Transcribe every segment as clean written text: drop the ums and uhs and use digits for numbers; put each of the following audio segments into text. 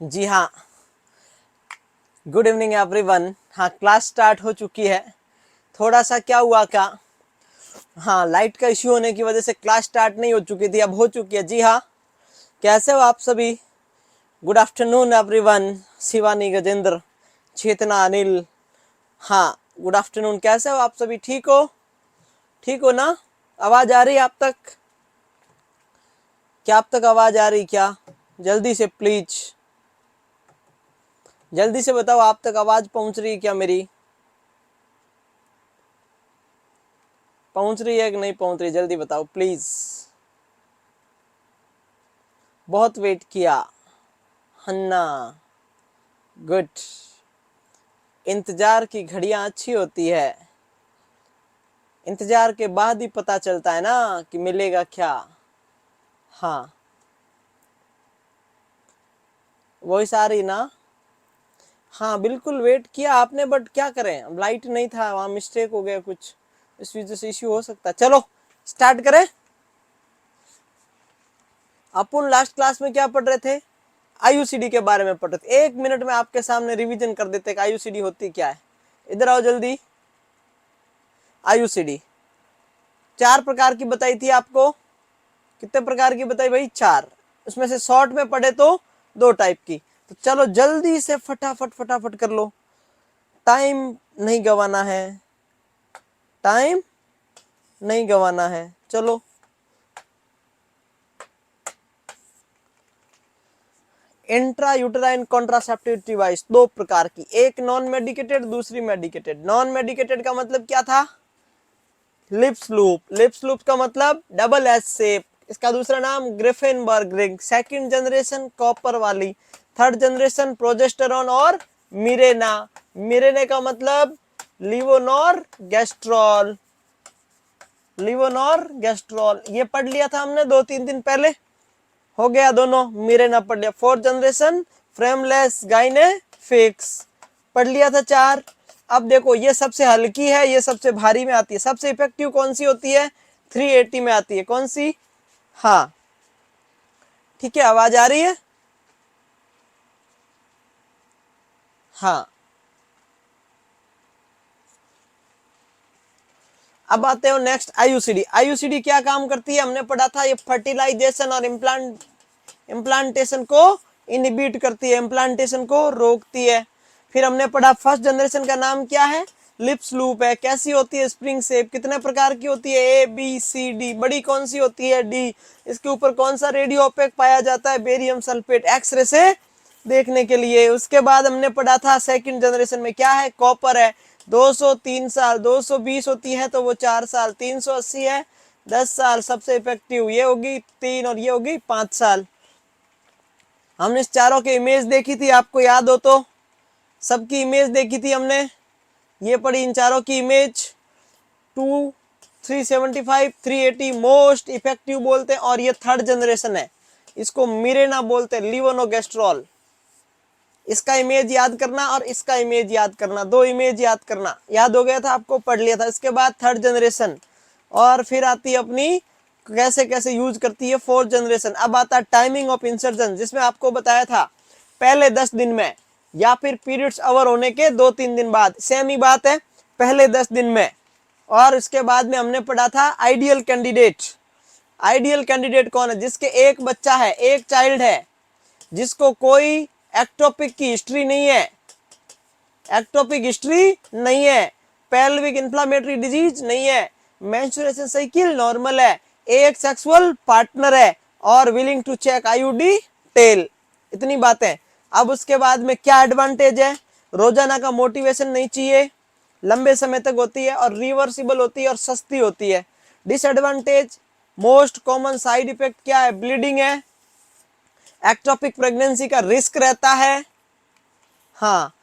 जी हाँ, good evening everyone. हाँ, class start हो चुकी है। थोड़ा सा क्या हुआ क्या, हाँ, लाइट का इश्यू होने की वजह से क्लास स्टार्ट नहीं हो चुकी थी, अब हो चुकी है। जी हाँ, कैसे हो आप सभी? Good afternoon everyone. Shivani, Gajendra, Chetna, Anil, हाँ, गुड आफ्टरनून। कैसे हो आप सभी? ठीक हो? ठीक हो ना? आवाज आ रही है आप तक? क्या आप तक आवाज आ रही क्या? जल्दी से प्लीज, जल्दी से बताओ, आप तक आवाज पहुंच रही है क्या मेरी? पहुंच रही है कि नहीं पहुंच रही? जल्दी बताओ प्लीज। बहुत वेट किया। हन्ना, गुड। इंतजार की घड़ियां अच्छी होती है, इंतजार के बाद ही पता चलता है ना कि मिलेगा क्या। हाँ, वॉइस आ रही ना? हाँ, बिल्कुल वेट किया आपने, बट क्या करें, अब लाइट नहीं था, वहां मिस्टेक हो गया कुछ, इस वजह से इश्यू हो सकता है। चलो स्टार्ट करें। अपन लास्ट क्लास में क्या पढ़ रहे थे? आईयूसीडी के बारे में पढ़ रहे थे। 1 मिनट में आपके सामने रिवीजन कर देते कि आईयूसीडी होती क्या है। इधर आओ जल्दी। आईयूसीडी 4 प्रकार की बताई थी आपको। कितने प्रकार की बताई भाई? 4। उसमें से शॉर्ट में पढ़े तो 2 टाइप की। तो चलो जल्दी से फटाफट फटाफट कर लो, टाइम नहीं गवाना है, टाइम नहीं गवाना है। चलो, इंट्रा यूटेराइन कॉन्ट्रासेप्टिव डिवाइस 2 प्रकार की, एक नॉन मेडिकेटेड, दूसरी मेडिकेटेड। नॉन मेडिकेटेड का मतलब क्या था? Lips loop. लिप्स लूप का मतलब डबल एस शेप। इसका दूसरा नाम ग्रिफिनबर्ग रिंग। सेकंड जनरेशन कॉपर वाली। थर्ड जनरेशन प्रोजेस्टेरॉन और मिरेना। मिरेने का मतलब लिवोनॉर गैस्ट्रॉल। लिवोनॉर गैस्ट्रॉल ये पढ़ लिया था हमने 2-3 दिन पहले, हो गया दोनों। मिरेना पढ़ लिया। फोर्थ जनरेशन फ्रेमलेस गाइनेफिक्स पढ़ लिया था 4। अब देखो, ये सबसे हल्की है, ये सबसे भारी में आती है। सबसे इफेक्टिव कौन सी होती है? 380 में आती है। कौन सी? हाँ, ठीक है, आवाज आ रही है? हाँ, अब आते हो नेक्स्ट आईयूसीडी। आईयूसीडी क्या काम करती है? हमने पढ़ा था, ये फर्टिलाइजेशन और इम्प्लांटेशन को इनहिबिट करती है, इम्प्लांटेशन को रोकती है। फिर हमने पढ़ा फर्स्ट जनरेशन का नाम क्या है? लिप्स लूप है। कैसी होती है? Spring shape. कितने प्रकार की होती है? A B C D. बड़ी कौन सी होती है? डी। इसके ऊपर कौन सा रेडियो ओपेक पाया जाता है? बेरियम सल्फेट, एक्सरे से देखने के लिए। उसके बाद हमने पढ़ा था सेकंड जनरेशन में क्या है? कॉपर है। 203 साल, 220 होती है तो वो 4 साल, 380 है 10 साल। सबसे इफेक्टिव ये होगी 3 और ये होगी 5 साल। हमने इस चारों की इमेज देखी थी, आपको याद हो तो? सबकी इमेज देखी थी हमने, ये पड़ी इन चारों की इमेज। 2 375 380 मोस्ट इफेक्टिव बोलते हैं, और ये थर्ड जनरेशन है, इसको मिरेना बोलते हैं, लिवोनोगेस्ट्रॉल। इसका इमेज याद करना और इसका इमेज याद करना, 2 इमेज याद करना। याद हो गया था आपको? पढ़ लिया था। इसके बाद थर्ड जनरेशन, और फिर आती है अपनी कैसे कैसे यूज करती है फोर्थ जनरेशन। अब आता है टाइमिंग ऑफ इंसर्जन, जिसमें आपको बताया था पहले 10 दिन में या फिर पीरियड्स अवर होने के 2-3 दिन बाद। सेम ही बात है, पहले 10 दिन में। और इसके बाद में हमने पढ़ा था आइडियल कैंडिडेट। आइडियल कैंडिडेट कौन है? जिसके एक बच्चा है, एक चाइल्ड है, जिसको कोई एक्टोपिक की हिस्ट्री नहीं है, एक्टोपिक हिस्ट्री नहीं है, पेल्विक इन्फ्लामेटरी डिजीज नहीं है, मेंस्ट्रुएशन साइकिल नॉर्मल है, एक सेक्सुअल पार्टनर है, और willing to check IUD tail. इतनी बातें। अब उसके बाद में क्या एडवांटेज है? रोजाना का मोटिवेशन नहीं चाहिए, लंबे समय तक होती है, और रिवर्सिबल होती है, और सस्ती होती है। Disadvantage, most common side effect क्या है? ब्लीडिंग है, एक्टोपिक प्रेगनेंसी का रिस्क रहता है। हाँ,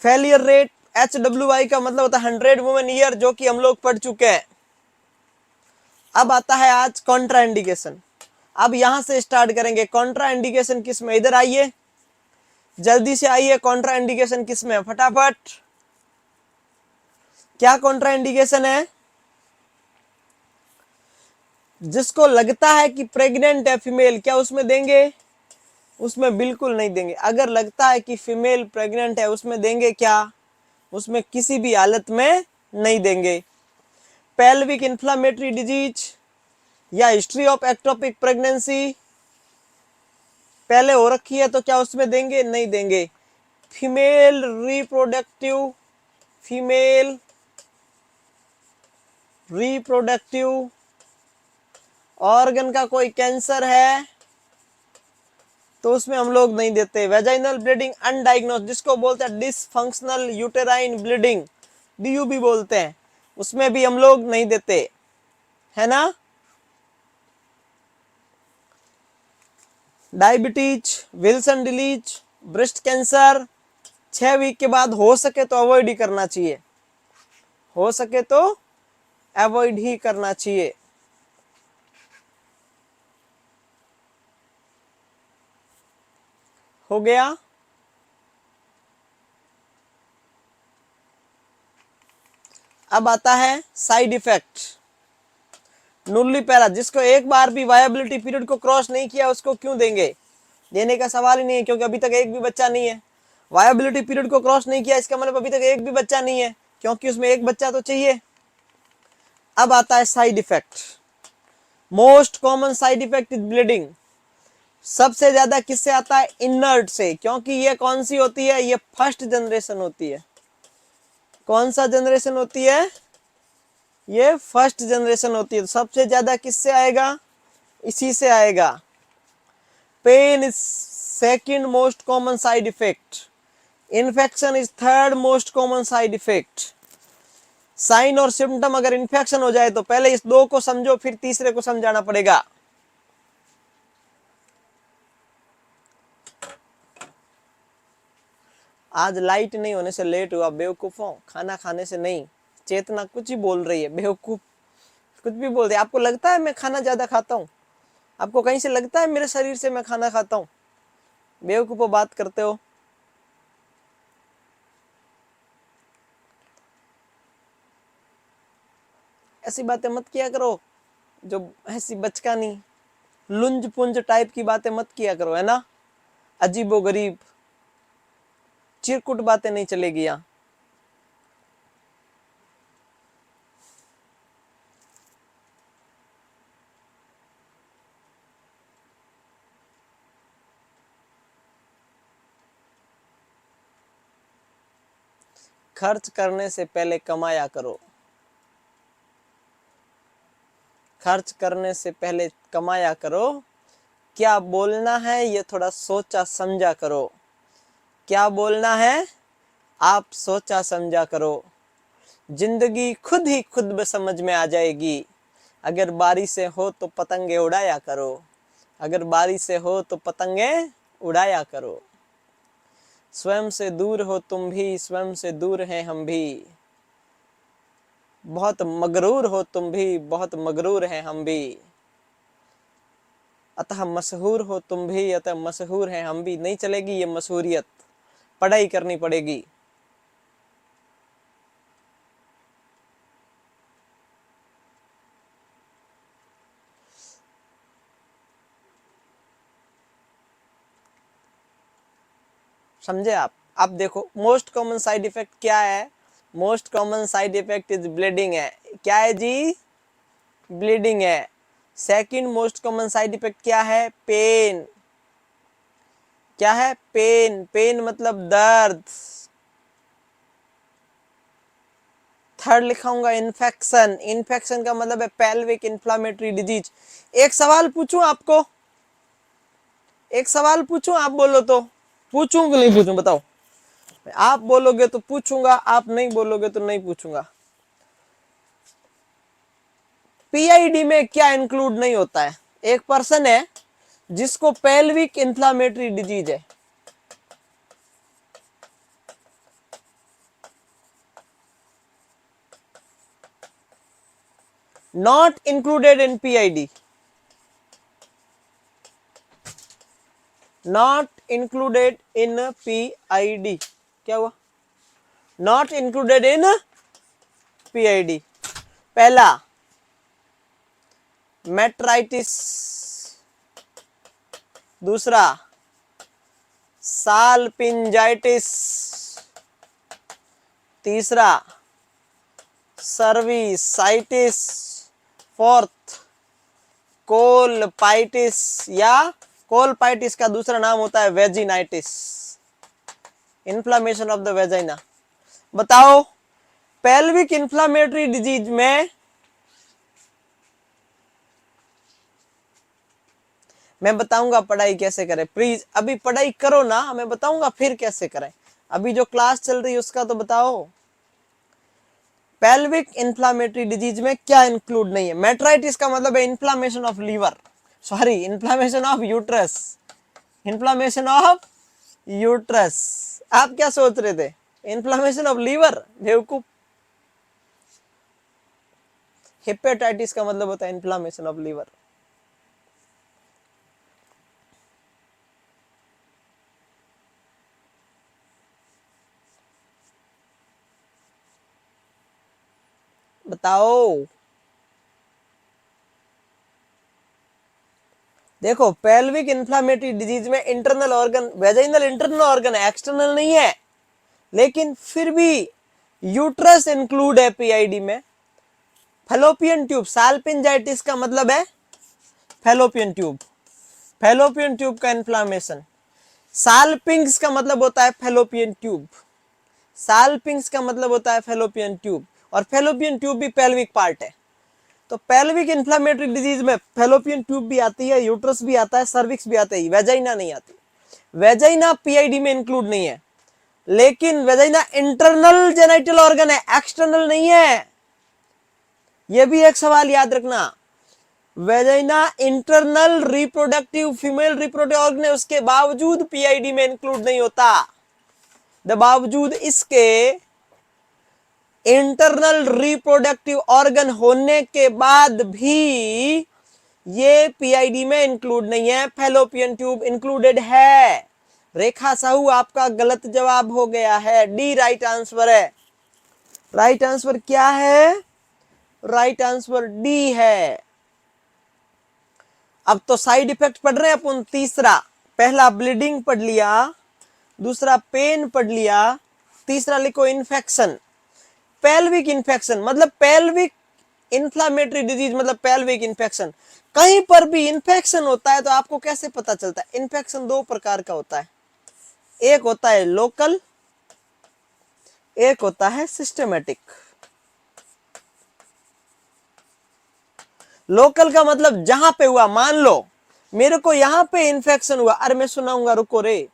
फेलियर रेट, HWI का मतलब होता है 100 वुमेन ईयर, जो कि हम लोग पढ़ चुके हैं। अब आता है आज कॉन्ट्रा इंडिकेशन। अब यहां से स्टार्ट करेंगे। कॉन्ट्रा इंडिकेशन किस में? इधर आइए, जल्दी से आइए। कॉन्ट्रा इंडिकेशन किस में? फटाफट। क्या कॉन्ट्रा इंडिकेशन है? जिसको लगता है कि प्रेग्नेंट है फीमेल, क्या उसमें देंगे? उसमें बिल्कुल नहीं देंगे। अगर लगता है कि फीमेल प्रेग्नेंट है उसमें देंगे क्या, उसमें किसी भी हालत में नहीं देंगे। पेल्विक इन्फ्लामेटरी डिजीज या हिस्ट्री ऑफ एक्टोपिक प्रेगनेंसी पहले हो रखी है तो क्या उसमें देंगे, नहीं देंगे। फीमेल रिप्रोडक्टिव ऑर्गन का कोई कैंसर है तो उसमें हम लोग नहीं देते। वेजाइनल ब्लीडिंग अनडायग्नोस, जिसको बोलते हैं डिसफंक्शनल यूटेराइन ब्लीडिंग, डीयूबी बोलते हैं, उसमें भी हम लोग नहीं देते, है ना। Diabetes, Wilson disease, breast cancer 6 week के बाद हो सके तो अवॉइड ही करना चाहिए, हो सके तो अवॉइड ही करना चाहिए। हो गया। अब आता है साइड इफेक्ट। नुल्ली पैरा, जिसको एक बार भी वायबिलिटी पीरियड को क्रॉस नहीं किया उसको क्यों देंगे, देने का सवाल ही नहीं है, क्योंकि अभी तक एक भी बच्चा नहीं है। वायबिलिटी पीरियड को क्रॉस नहीं किया इसका मतलब अभी तक एक भी बच्चा नहीं है, क्योंकि उसमें एक बच्चा तो चाहिए। अब आता है side effect. Most common side effect is bleeding. सबसे ज्यादा किससे आता है, इनर्ट से, क्योंकि ये कौन सी होती है, ये फर्स्ट जनरेशन होती है। कौन सा जनरेशन होती है, ये फर्स्ट जनरेशन होती है। तो सबसे ज्यादा किससे आएगा, इसी से आएगा। Pain is second most common side effect, infection is third most common side effect. Sign और सिम्टम, अगर इन्फेक्शन हो जाए तो पहले इस दो को समझो फिर तीसरे को समझाना पड़ेगा। आज लाइट नहीं होने से लेट हुआ, बेवकूफों, खाना खाने से नहीं। चेतना कुछ ही बोल रही है, बेवकूफ कुछ भी बोल रही है। आपको लगता है मैं खाना ज्यादा खाता हूँ, आपको कहीं से लगता है मेरे शरीर से मैं खाना खाता हूँ, बेवकूफों बात करते हो। ऐसी बातें मत किया करो जो ऐसी बचकानी लुंज पुंज टाइप की बातें मत किया करो, है ना। अजीबो गरीब चिरकुट बातें नहीं चलेगी यहाँ। खर्च करने से पहले कमाया करो, खर्च करने से पहले कमाया करो। क्या बोलना है ये थोड़ा सोचा समझा करो, क्या बोलना है आप सोचा समझा करो। जिंदगी खुद ही खुद समझ में आ जाएगी। अगर बारी से हो तो पतंगे उड़ाया करो, अगर बारी से हो तो पतंगे उड़ाया करो। स्वयं से दूर हो तुम भी, स्वयं से दूर हैं हम भी। बहुत मगरूर हो तुम भी, बहुत मगरूर हैं हम भी। अतः मशहूर हो तुम भी, अतः मशहूर हैं हम भी। नहीं चलेगी ये मशहूरियत, पढ़ाई करनी पड़ेगी। समझे आप। अब देखो मोस्ट कॉमन साइड इफेक्ट क्या है, most common side effect is bleeding है। क्या है जी, ब्लीडिंग है। Second most common side effect क्या है, पेन। क्या है, पेन, पेन मतलब दर्द। थर्ड लिखाऊंगा इन्फेक्शन, इन्फेक्शन का मतलब है पेल्विक इन्फ्लामेटरी डिजीज। एक सवाल पूछूं आपको, एक सवाल पूछूं, आप बोलो तो पूछूं कि नहीं पूछूं, बताओ। आप बोलोगे तो पूछूंगा, आप नहीं बोलोगे तो नहीं पूछूंगा। पीआईडी में क्या इंक्लूड नहीं होता है, एक पर्सन है जिसको पेल्विक इन्फ्लामेटरी डिजीज है, not included in PID, not included in PID. क्या हुआ, नॉट इंक्लूडेड इन पीआईडी। पहला मेट्राइटिस, दूसरा साल्पिंजाइटिस, तीसरा सर्विसाइटिस, फोर्थ कोलपाइटिस, या कोलपाइटिस का दूसरा नाम होता है vaginitis, inflammation of the vagina. बताओ पेल्विक इन्फ्लामेटरी डिजीज में मैं बताऊंगा पढ़ाई कैसे करें, प्लीज अभी पढ़ाई करो ना, मैं बताऊंगा फिर कैसे करें, अभी जो क्लास चल रही है उसका तो बताओ। पेल्विक इन्फ्लामेटरी डिजीज में क्या इंक्लूड नहीं है? मेट्राइटिस का मतलब है inflammation of liver, sorry inflammation of uterus, inflammation of uterus. आप क्या सोच रहे थे, इन्फ्लामेशन ऑफ लीवर? बेवकूफ। हेपेटाइटिस का मतलब होता है इन्फ्लामेशन ऑफ लीवर। बताओ। देखो पेल्विक इन्फ्लामेटरी डिजीज में internal organ, vaginal internal organ है, एक्सटर्नल नहीं है, लेकिन फिर भी यूट्रस इंक्लूड है पीआईडी में। फैलोपियन ट्यूब, साल्पिंजाइटिस का मतलब है फैलोपियन ट्यूब, फैलोपियन ट्यूब का इन्फ्लामेशन। साल्पिंग्स का मतलब होता है फैलोपियन ट्यूब, साल्पिंग्स का मतलब होता है फैलोपियन ट्यूब, और फैलोपियन ट्यूब भी पेल्विक पार्ट है। तो पेल्विक इन्फ्लामेटरी डिजीज में फैलोपियन ट्यूब भी आती है, यूट्रस भी आता है, सर्विक्स भी आता है, वेजाइना नहीं आती। वेजाइना पीआईडी में इंक्लूड नहीं है, लेकिन वेजाइना इंटरनल जेनिटल ऑर्गन है, एक्सटर्नल नहीं है। यह भी एक सवाल याद रखना। Vagina internal reproductive female reproductive organ है, उसके बावजूद पीआईडी में इंक्लूड नहीं होता। बावजूद इसके इंटरनल रिप्रोडक्टिव ऑर्गन होने के बाद भी ये पीआईडी में इंक्लूड नहीं है, फैलोपियन ट्यूब इंक्लूडेड है। रेखा साहू आपका गलत जवाब हो गया है, डी राइट आंसर है। राइट आंसर क्या है? राइट आंसर डी है। अब तो साइड इफेक्ट पढ़ रहे हैं अपन। तीसरा, पहला ब्लीडिंग पढ़ लिया, दूसरा पेन पढ़ लिया, तीसरा लिखो इन्फेक्शन। पेल्विक इन्फेक्शन मतलब पेल्विक इन्फ्लामेटरी डिजीज मतलब पेल्विक इन्फेक्शन। कहीं पर भी इन्फेक्शन होता है तो आपको कैसे पता चलता है? इन्फेक्शन दो प्रकार का होता है, एक होता है लोकल, एक होता है सिस्टमेटिक। लोकल का मतलब जहां पे हुआ, मान लो मेरे को यहां पे इन्फेक्शन हुआ, अरे मैं सुनाऊंगा रुको रे।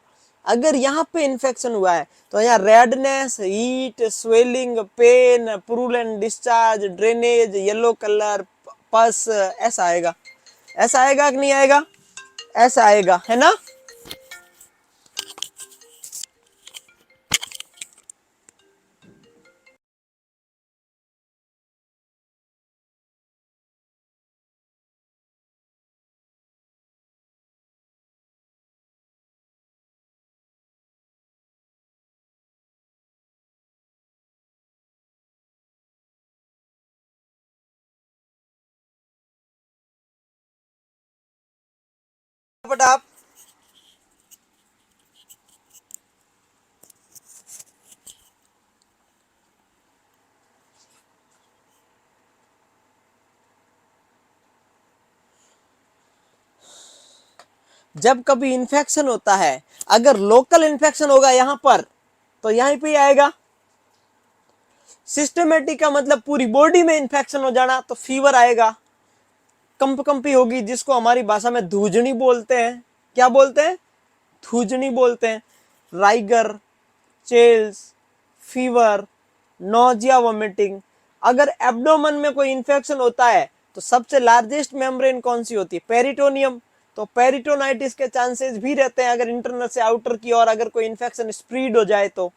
अगर यहाँ पे इन्फेक्शन हुआ है तो यहाँ redness, heat, swelling, pain, purulent discharge, drainage, yellow colour, pus, ऐसा आएगा। ऐसा आएगा कि नहीं आएगा? ऐसा आएगा, है ना? बट आप जब कभी इन्फेक्शन होता है, अगर लोकल इन्फेक्शन होगा यहां पर तो यहीं पे आएगा। सिस्टमेटिक का मतलब पूरी बॉडी में इन्फेक्शन हो जाना, तो फीवर आएगा, कंपी होगी, जिसको हमारी भाषा में धूजनी बोलते हैं। क्या बोलते हैं? धूजनी बोलते हैं। Rigor, chills, fever, nausea, vomiting. अगर एब्डोमेन में कोई इन्फेक्शन होता है तो सबसे लार्जेस्ट मेम्ब्रेन कौन सी होती है? पेरिटोनियम। तो पेरिटोनाइटिस के चांसेस भी रहते हैं अगर इंटरनल से आउटर की ओर अगर कोई इन्फेक्शन स्प्रेड हो जाए तो।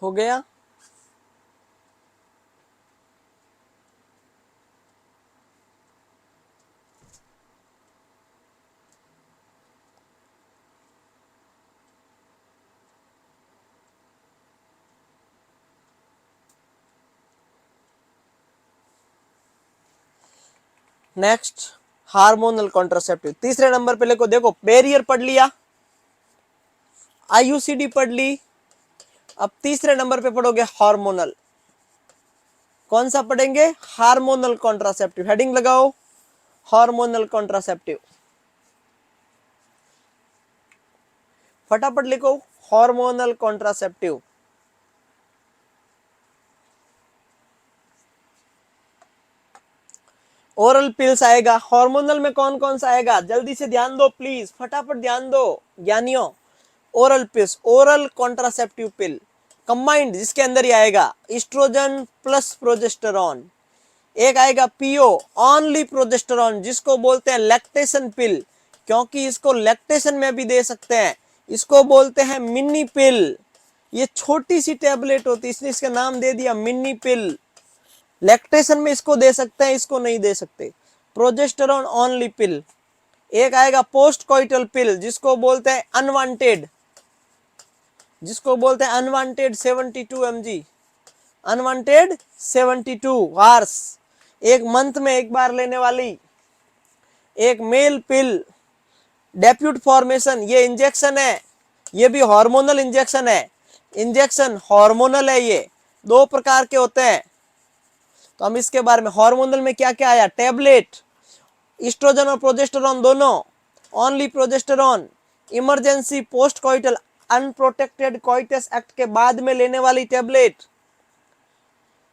हो गया। Next hormonal contraceptive. तीसरे नंबर पे लिखो, देखो बैरियर पढ़ लिया, आईयूसीडी पढ़ ली, अब तीसरे नंबर पे पढ़ोगे हार्मोनल। कौन सा पढ़ेंगे? Hormonal contraceptive. हेडिंग लगाओ हार्मोनल कॉन्ट्रासेप्टिव, फटाफट लिखो हार्मोनल कॉन्ट्रासेप्टिव। ओरल पिल्स आएगा। हार्मोनल में कौन कौन सा आएगा? जल्दी से ध्यान दो प्लीज, फटाफट ध्यान दो ज्ञानियों। ओरल पिल्स, ओरल कॉन्ट्रासेप्टिव पिल कंबाइंड, जिसके अंदर ही आएगा एस्ट्रोजन प्लस प्रोजेस्टेरॉन। एक आएगा पीओ, ओनली प्रोजेस्टेरॉन, जिसको बोलते हैं लैक्टेशन पिल, क्योंकि इसको लैक्टेशन में भी दे सकते हैं। इसको बोलते हैं मिनी पिल, ये छोटी सी टेबलेट होती है, इसलिए इसका नाम दे दिया मिनी पिल। लैक्टेशन में इसको दे सकते हैं, इसको नहीं दे सकते। प्रोजेस्टेरॉन ओनली पिल। एक आएगा पोस्ट कोइटल पिल, जिसको बोलते हैं अनवांटेड, जिसको बोलते हैं अनवांटेड 72 mg, अनवांटेड 72 आवर्स, एक मंथ में एक बार लेने वाली। एक मेल पिल डेप्यूट फॉर्मेशन, ये इंजेक्शन है, ये भी हार्मोनल इंजेक्शन है। इंजेक्शन हार्मोनल है, ये दो प्रकार के होते हैं। तो हम इसके बारे में, हार्मोनल में क्या क्या आया? टैबलेट, एस्ट्रोजन और प्रोजेस्टेरॉन दोनों, only progesterone, emergency post coital unprotected coitus act के बाद में लेने वाली tablet,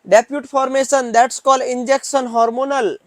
depute formation, that's called injection hormonal.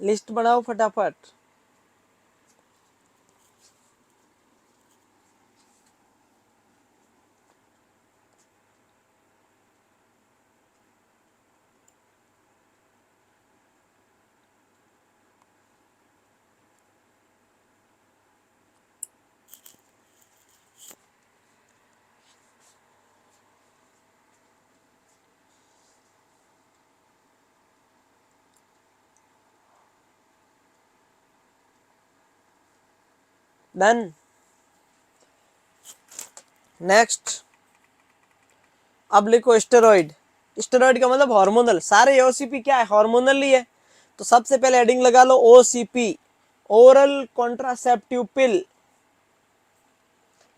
List बनाओ फटाफट। डन। नेक्स्ट अब लिखो स्टेरॉइड। स्टेरॉइड का मतलब हार्मोनल, सारे ओसीपी क्या है? हार्मोनल ही है। तो सबसे पहले हेडिंग लगा लो ओसीपी, ओरल कॉन्ट्रासेप्टिव पिल।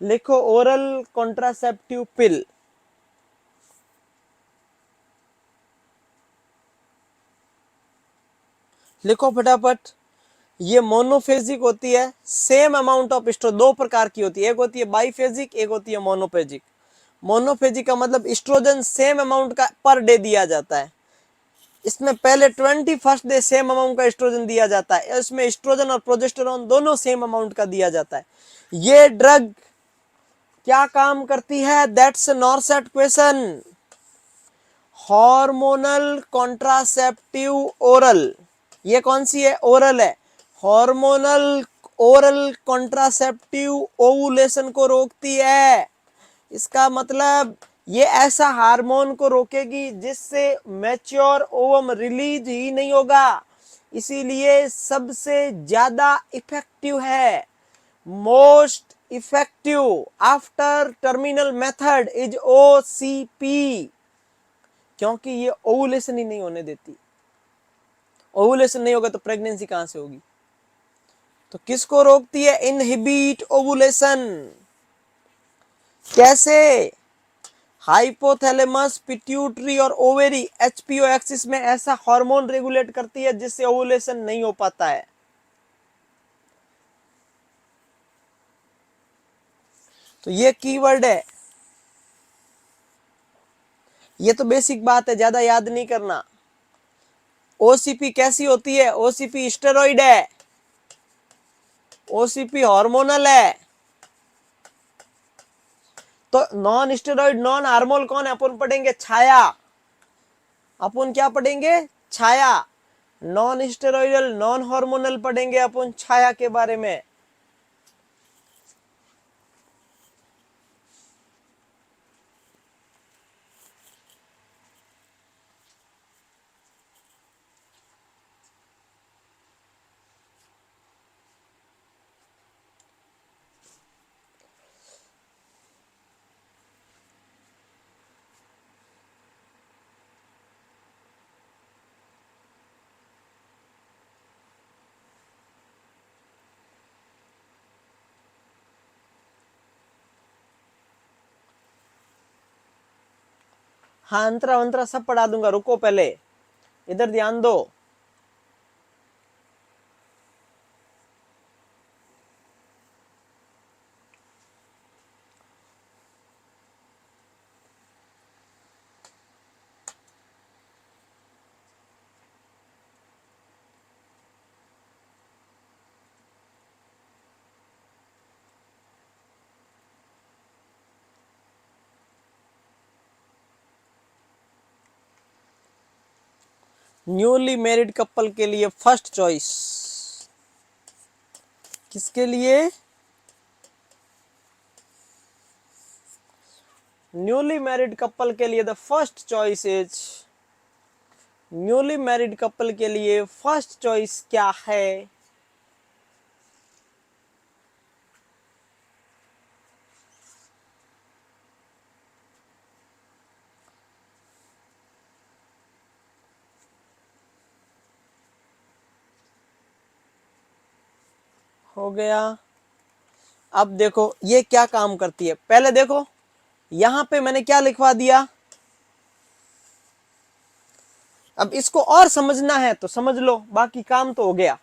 लिखो ओरल कॉन्ट्रासेप्टिव पिल। लिखो फटाफट। ये मोनोफेजिक होती है, सेम अमाउंट ऑफ एस्ट्रो दो प्रकार की होती है, एक होती है बाइफेजिक, एक होती है मोनोफेजिक। मोनोफेजिक का मतलब एस्ट्रोजन सेम अमाउंट का पर डे दिया जाता है। इसमें पहले 21st डे सेम अमाउंट का एस्ट्रोजन दिया जाता है, इसमें एस्ट्रोजन और प्रोजेस्टेरॉन दोनों सेम अमाउंट का दिया जाता है। ये ड्रग क्या काम करती है? That's NORCET question. Hormonal contraceptive oral, ये कौन सी है? ओरल है। हार्मोनल ओरल कॉन्ट्रासेप्टिव ओवुलेशन को रोकती है। इसका मतलब ये ऐसा हार्मोन को रोकेगी जिससे मैच्योर ओवम रिलीज ही नहीं होगा, इसीलिए सबसे ज्यादा इफेक्टिव है। Most effective after terminal method is OCP, क्योंकि ये ओवुलेशन ही नहीं होने देती। ओवुलेशन नहीं होगा तो प्रेगनेंसी कहां से होगी? तो किसको रोकती है? Inhibit ovulation. कैसे? हाइपोथैलेमस, पिट्यूटरी और ओवेरी एचपीओ एक्सिस में ऐसा हार्मोन रेगुलेट करती है जिससे ओवुलेशन नहीं हो पाता है। तो ये कीवर्ड है, ये तो बेसिक बात है, ज्यादा याद नहीं करना। ओसीपी कैसी होती है? ओसीपी स्टेरॉइड है, ओसीपी हार्मोनल है। तो नॉन स्टेरॉइड नॉन हार्मोनल कौन है? अपन पढ़ेंगे छाया। अपन क्या पढ़ेंगे? छाया। नॉन स्टेरॉइडल नॉन हार्मोनल पढ़ेंगे अपन छाया के बारे में। हाँ, अंतरा वंतरा सब पढ़ा दूंगा, रुको पहले इधर ध्यान दो। न्यूली मैरिड कपल के लिए फर्स्ट चॉइस किसके लिए? न्यूली मैरिड कपल के लिए the first choice is, newly married couple के लिए फर्स्ट चॉइस क्या है? हो गया। अब देखो ये क्या काम करती है, पहले देखो यहां पे मैंने क्या लिखवा दिया। अब इसको और समझना है तो समझ लो, बाकी काम तो हो गया।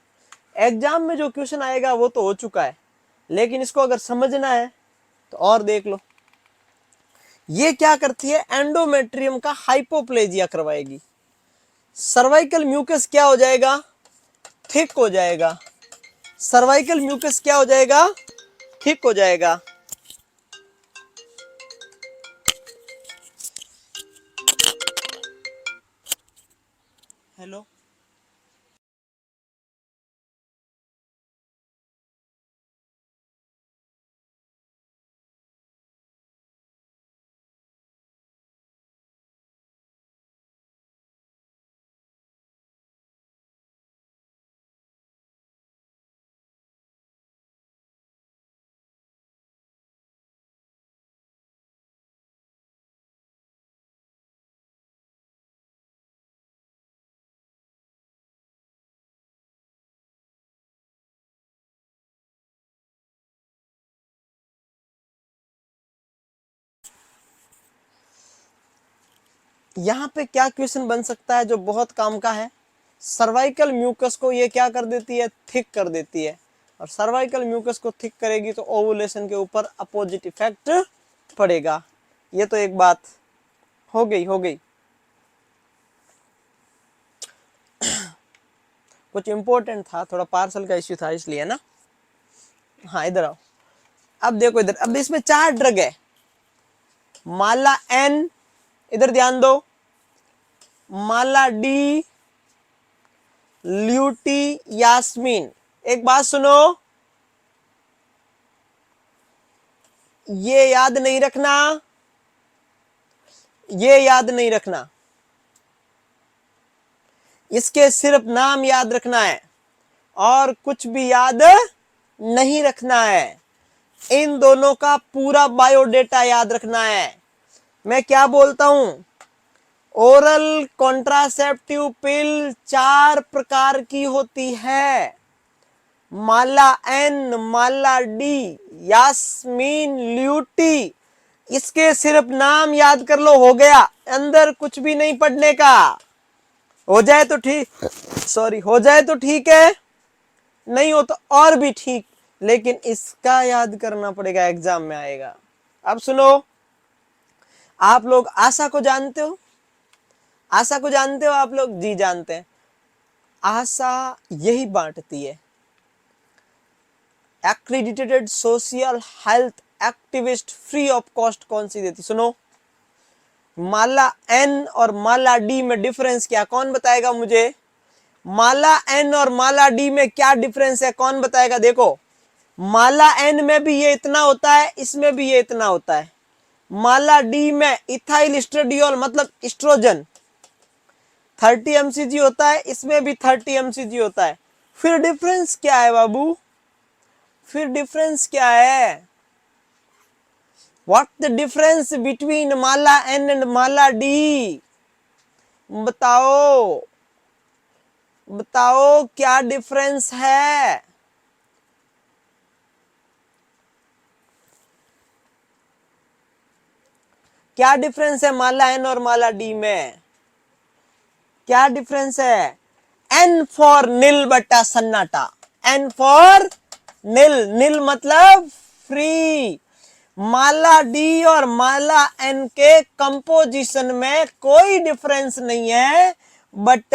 एग्जाम में जो क्वेश्चन आएगा वो तो हो चुका है, लेकिन इसको अगर समझना है तो और देख लो। ये क्या करती है? एंडोमेट्रियम का हाइपोप्लेजिया करवाएगी। सर्वाइकल म्यूकस क्या हो जाएगा? थिक हो जाएगा। सर्वाइकल म्यूकस क्या हो जाएगा? थिक हो जाएगा। हेलो, यहां पे क्या क्वेश्चन बन सकता है जो बहुत काम का है? सर्वाइकल म्यूकस को ये क्या कर देती है? थिक कर देती है। और सर्वाइकल म्यूकस को थिक करेगी तो ओवुलेशन के ऊपर अपोजिट इफेक्ट पड़ेगा। ये तो एक बात हो गई, हो गई। कुछ इंपॉर्टेंट था, थोड़ा पार्सल का इश्यू था इसलिए ना। हाँ इधर आओ। अब देखो इधर, अब इसमें 4 ड्रग है। माला एन, इधर ध्यान दो, माला डी, ल्यूटी, यास्मीन। एक बात सुनो, ये याद नहीं रखना, ये याद नहीं रखना, इसके सिर्फ नाम याद रखना है और कुछ भी याद नहीं रखना है। इन दोनों का पूरा बायोडेटा याद रखना है। मैं क्या बोलता हूं? ओरल कॉन्ट्रासेप्टिव पिल 4 प्रकार की होती है। माला एन, माला डी, यास्मीन, ल्यूटी। इसके सिर्फ नाम याद कर लो, हो गया। अंदर कुछ भी नहीं पढ़ने का। हो जाए तो ठीक, सॉरी, हो जाए तो ठीक है, नहीं हो तो और भी ठीक, लेकिन इसका याद करना पड़ेगा, एग्जाम में आएगा। अब सुनो, आप लोग आशा को जानते हो? आशा को जानते हो आप लोग? जी जानते हैं। आशा यही बांटती है, accredited social health activist free of cost कौन सी देती? सुनो, माला एन और माला डी में डिफरेंस क्या, कौन बताएगा मुझे? माला एन और माला डी में क्या डिफरेंस है, कौन बताएगा? देखो, माला एन में भी ये इतना होता है, इसमें भी ये इतना होता है। माला डी में इथाइल एस्ट्राडियोल मतलब एस्ट्रोजन 30 mcg होता है, इसमें भी 30 mcg होता है। फिर डिफरेंस क्या है बाबू? फिर डिफरेंस क्या है? What the difference between Mala N and Mala D? बताओ बताओ, क्या डिफरेंस है? क्या डिफरेंस है माला एन और माला डी में? क्या डिफरेंस है? एन फॉर नील बट्टा सन्नाटा, एन फॉर नील, नील मतलब फ्री। माला डी और माला एन के कंपोजिशन में कोई डिफरेंस नहीं है, बट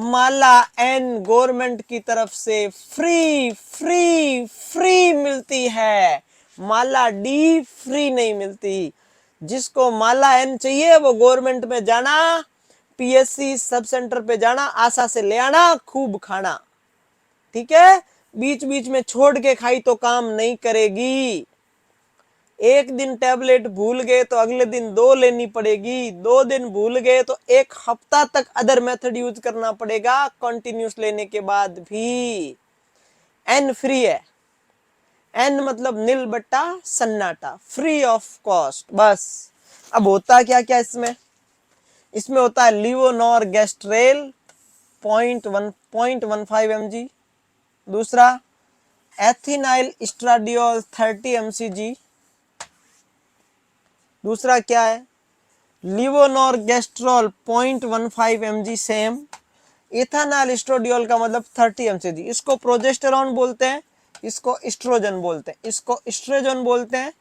माला एन गवर्नमेंट की तरफ से फ्री फ्री फ्री मिलती है, माला डी फ्री नहीं मिलती। जिसको माला एन चाहिए वो गवर्नमेंट में जाना, पीएससी सब सेंटर पे जाना, आशा से ले आना, खूब खाना, ठीक है? बीच बीच में छोड़ के खाई तो काम नहीं करेगी। एक दिन टैबलेट भूल गए तो अगले दिन 2 लेनी पड़ेगी, 2 दिन भूल गए तो 1 हफ्ता तक अदर मेथड यूज करना पड़ेगा कंटिन्यूस लेने के बाद भी। एन फ्री है, एन मतलब नील बट्टा सन्नाटा, फ्री ऑफ कॉस्ट, बस। अब होता क्या क्या इसमें? इसमें होता है लिवोनॉर गैस्ट्रेल 0.15 mg, दूसरा एथिनाइल एस्ट्राडियोल 30 mcg, दूसरा क्या है लिवोनॉर गैस्ट्रोल 0.15 mg सेम, इथानॉल एस्ट्राडियोल का मतलब 30 mcg। इसको प्रोजेस्टेरॉन बोलते हैं, इसको एस्ट्रोजन बोलते हैं, इसको एस्ट्रोजन बोलते हैं,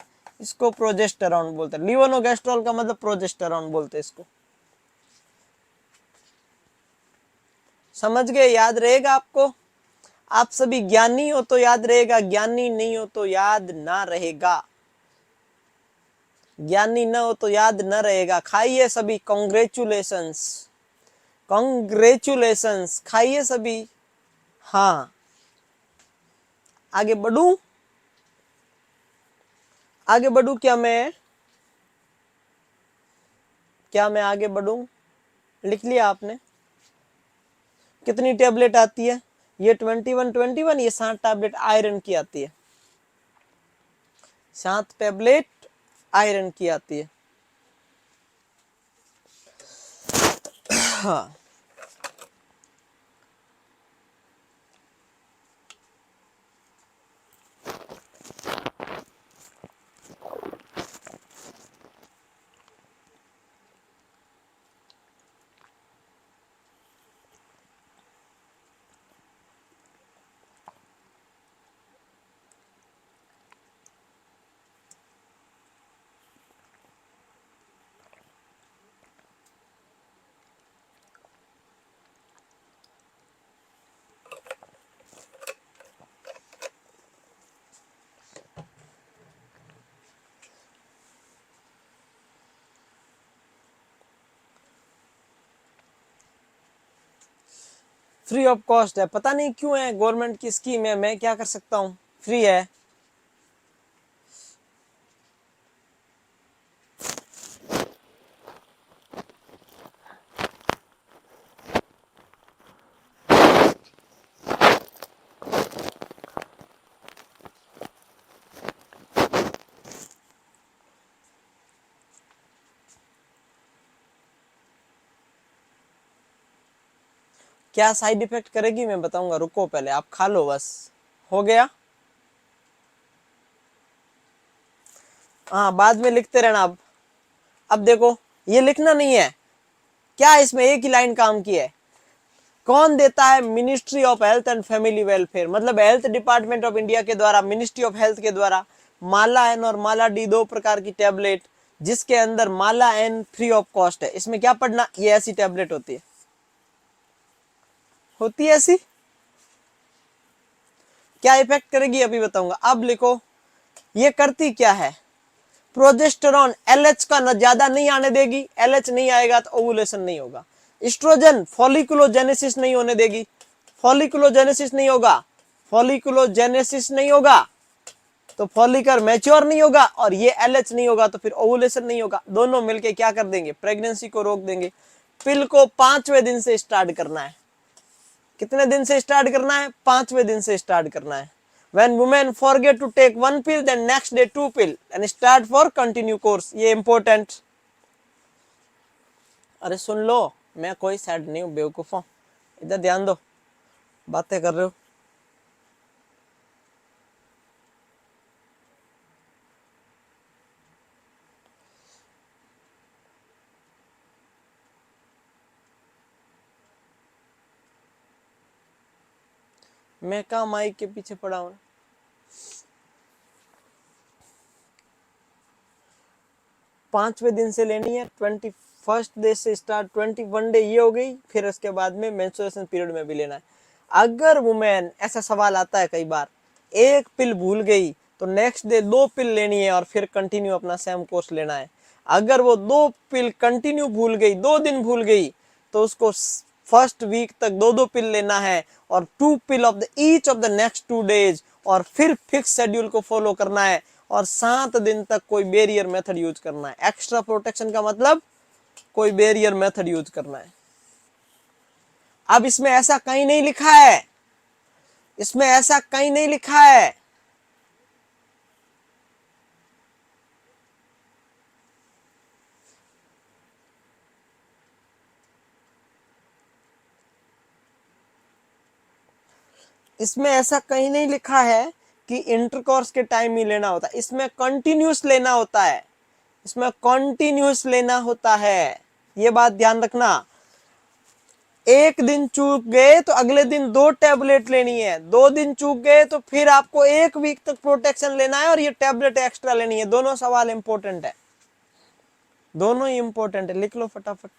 इसको प्रोजेस्टेरॉन बोलते हैं। लिवोनोगेस्ट्रॉल का मतलब प्रोजेस्टेरॉन बोलते हैं इसको। समझ गए? याद रहेगा आपको? आप सभी ज्ञानी हो तो याद रहेगा, ज्ञानी नहीं हो तो याद ना रहेगा, ज्ञानी न हो तो याद न रहेगा। खाइए सभी, कॉन्ग्रेचुलेशंस, कॉन्ग्रेचुलेशंस, खाइए सभी। हाँ, आगे बढ़ूं? आगे बढ़ूं क्या मैं? क्या मैं आगे बढ़ूं? लिख लिया आपने? कितनी टेबलेट आती है? ये 21 ये 7 टैबलेट आयरन की आती है, 7 टैबलेट आयरन की आती है। हाँ, फ्री ऑफ कॉस्ट है, पता नहीं क्यों है, गवर्नमेंट की स्कीम है, मैं क्या कर सकता हूँ, फ्री है। क्या साइड इफेक्ट करेगी मैं बताऊंगा, रुको पहले आप खा लो, बस हो गया। हाँ, बाद में लिखते रहना। अब देखो, ये लिखना नहीं है क्या, इसमें एक ही लाइन काम की है। कौन देता है? Ministry of health and family welfare, मतलब हेल्थ डिपार्टमेंट ऑफ इंडिया के द्वारा, मिनिस्ट्री ऑफ हेल्थ के द्वारा माला एन और माला डी, दो प्रकार की टेबलेट, जिसके अंदर माला एन फ्री ऑफ कॉस्ट है। इसमें क्या पढ़ना, ये ऐसी टेबलेट होती है ऐसी। क्या इफेक्ट करेगी अभी बताऊंगा। अब लिखो, ये करती क्या है, प्रोजेस्टेरॉन एलएच का न ज्यादा नहीं आने देगी, एलएच नहीं आएगा तो ओवुलेशन नहीं होगा। एस्ट्रोजन फॉलिकुलोजेनेसिस नहीं होने देगी, फॉलिकुलोजेनेसिस नहीं होगा, फॉलिकुलोजेनेसिस नहीं होगा तो फॉलिकर मैच्योर नहीं होगा, और ये एलएच नहीं होगा तो फिर ओवुलेशन नहीं होगा। दोनों मिलके क्या कर देंगे, प्रेगनेंसी को रोक देंगे। पिल को 5वें दिन से स्टार्ट करना है। कितने दिन से स्टार्ट करना है, 5वें दिन से स्टार्ट करना है। When women forget to take one pill, then next day 2 pill and start for continue course। ये important। अरे सुन लो, मैं कोई सैड नहीं हूँ, बेवकूफ हूँ, इधर ध्यान दो, बातें कर रहे हो। मैं कहा माइक के पीछे पड़ा हूं। 5वें दिन से लेनी है, 21st डे से स्टार्ट, 21 डे ये हो गई, फिर उसके बाद में मेंस्ट्रुएशन पीरियड में भी लेना है। अगर वुमेन, ऐसा सवाल आता है कई बार, एक पिल भूल गई तो नेक्स्ट डे 2 पिल लेनी है और फिर कंटिन्यू अपना सेम कोर्स लेना है। अगर वो 2 पिल कंटिन्यू भूल गई, 2 दिन भूल गई, तो उसको फर्स्ट वीक तक 2 पिल लेना है और 2 pill of the each of the next 2 days, और फिर फिक्स शेड्यूल को फॉलो करना है, और 7 दिन तक कोई बैरियर मेथड यूज करना है। एक्स्ट्रा प्रोटेक्शन का मतलब कोई बैरियर मेथड यूज करना है। अब इसमें ऐसा कहीं नहीं लिखा है, इसमें ऐसा कहीं नहीं लिखा है। इसमें ऐसा कहीं नहीं लिखा है कि इंटरकोर्स के टाइम ही लेना होता है, इसमें कंटिन्यूस लेना होता है, इसमें कंटिन्यूस लेना होता है। ये बात ध्यान रखना। एक दिन चूक गए तो अगले दिन 2 टैबलेट लेनी है, 2 दिन चूक गए तो फिर आपको 1 वीक तक प्रोटेक्शन लेना है और ये टैबलेट एक्स्ट्रा लेनी है। दोनों सवाल इंपॉर्टेंट है, दोनों ही इंपॉर्टेंट है, लिख लो फटाफट।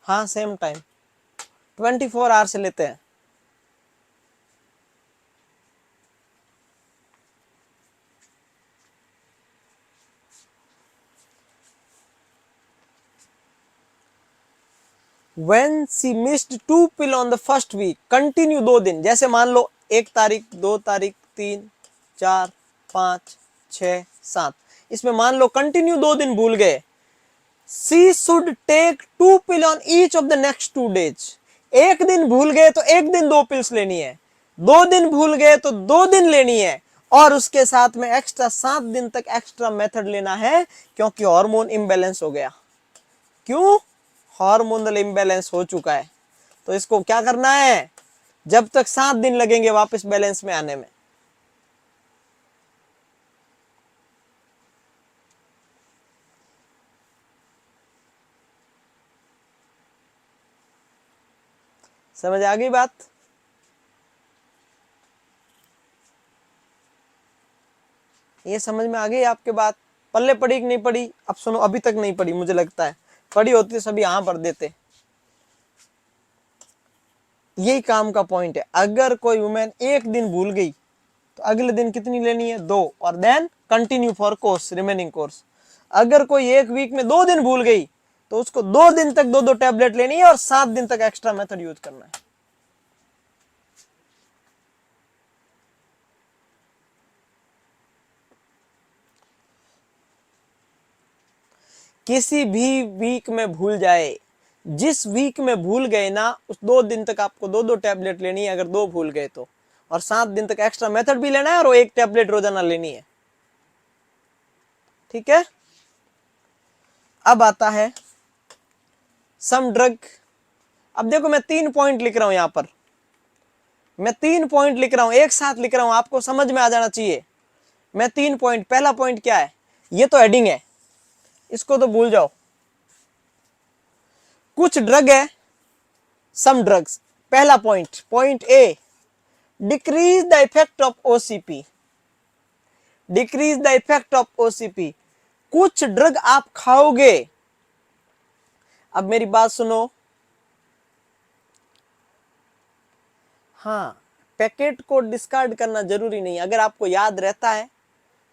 हाँ सेम टाइम 24 आवर से लेते हैं। When she missed 2 pill on the first week, continue 2 दिन, जैसे मान लो 1 तारीख, 2 तारीख, 3, 4, 5, 6, 7, इसमें मान लो कंटिन्यू 2 दिन भूल गए। She should take 2 pill on each of the next 2 days। एक दिन भूल गए तो एक दिन 2 पिल्स लेनी है, 2 दिन भूल गए तो 2 दिन लेनी है, और उसके साथ में एक्स्ट्रा 7 दिन तक एक्स्ट्रा मेथड लेना है, क्योंकि हार्मोन इम्बैलेंस हो गया। क्यों, हार्मोनल इम्बैलेंस हो चुका है, तो इसको क्या करना है, जब तक 7 दिन लगेंगे वापस बैलेंस में आने में। समझ आ गई बात। ये समझ में आ गई आपके बात, पल्ले पड़ी कि नहीं पड़ी। अब सुनो, अभी तक नहीं पड़ी, मुझे लगता है पड़ी होती तो सभी यहां पर देते। यही काम का पॉइंट है। अगर कोई वुमेन एक दिन भूल गई तो अगले दिन कितनी लेनी है, 2, और then continue for course, remaining course. अगर कोई एक वीक में 2 दिन भूल गई तो उसको 2 दिन तक 2 टैबलेट लेनी है और 7 दिन तक एक्स्ट्रा मेथड यूज करना है। किसी भी वीक में भूल जाए, जिस वीक में भूल गए ना, उस 2 दिन तक आपको 2-2 टैबलेट लेनी है, अगर 2 भूल गए तो, और 7 दिन तक एक्स्ट्रा मेथड भी लेना है और 1 टैबलेट रोजाना लेनी है। ठीक है। अब आता है सम ड्रग। अब देखो मैं 3 पॉइंट लिख रहा हूं, यहां पर मैं 3 पॉइंट लिख रहा हूं, एक साथ लिख रहा हूं, आपको समझ में आ जाना चाहिए। मैं 3 पॉइंट, पहला पॉइंट क्या है, ये तो हेडिंग है, इसको तो भूल जाओ। कुछ ड्रग है, सम ड्रग्स। पहला point, point A, decrease the effect of OCP. Decrease the effect of OCP. कुछ ड्रग आप खाओगे, अब मेरी बात सुनो, हाँ, पैकेट को डिस्कार्ड करना जरूरी नहीं, अगर आपको याद रहता है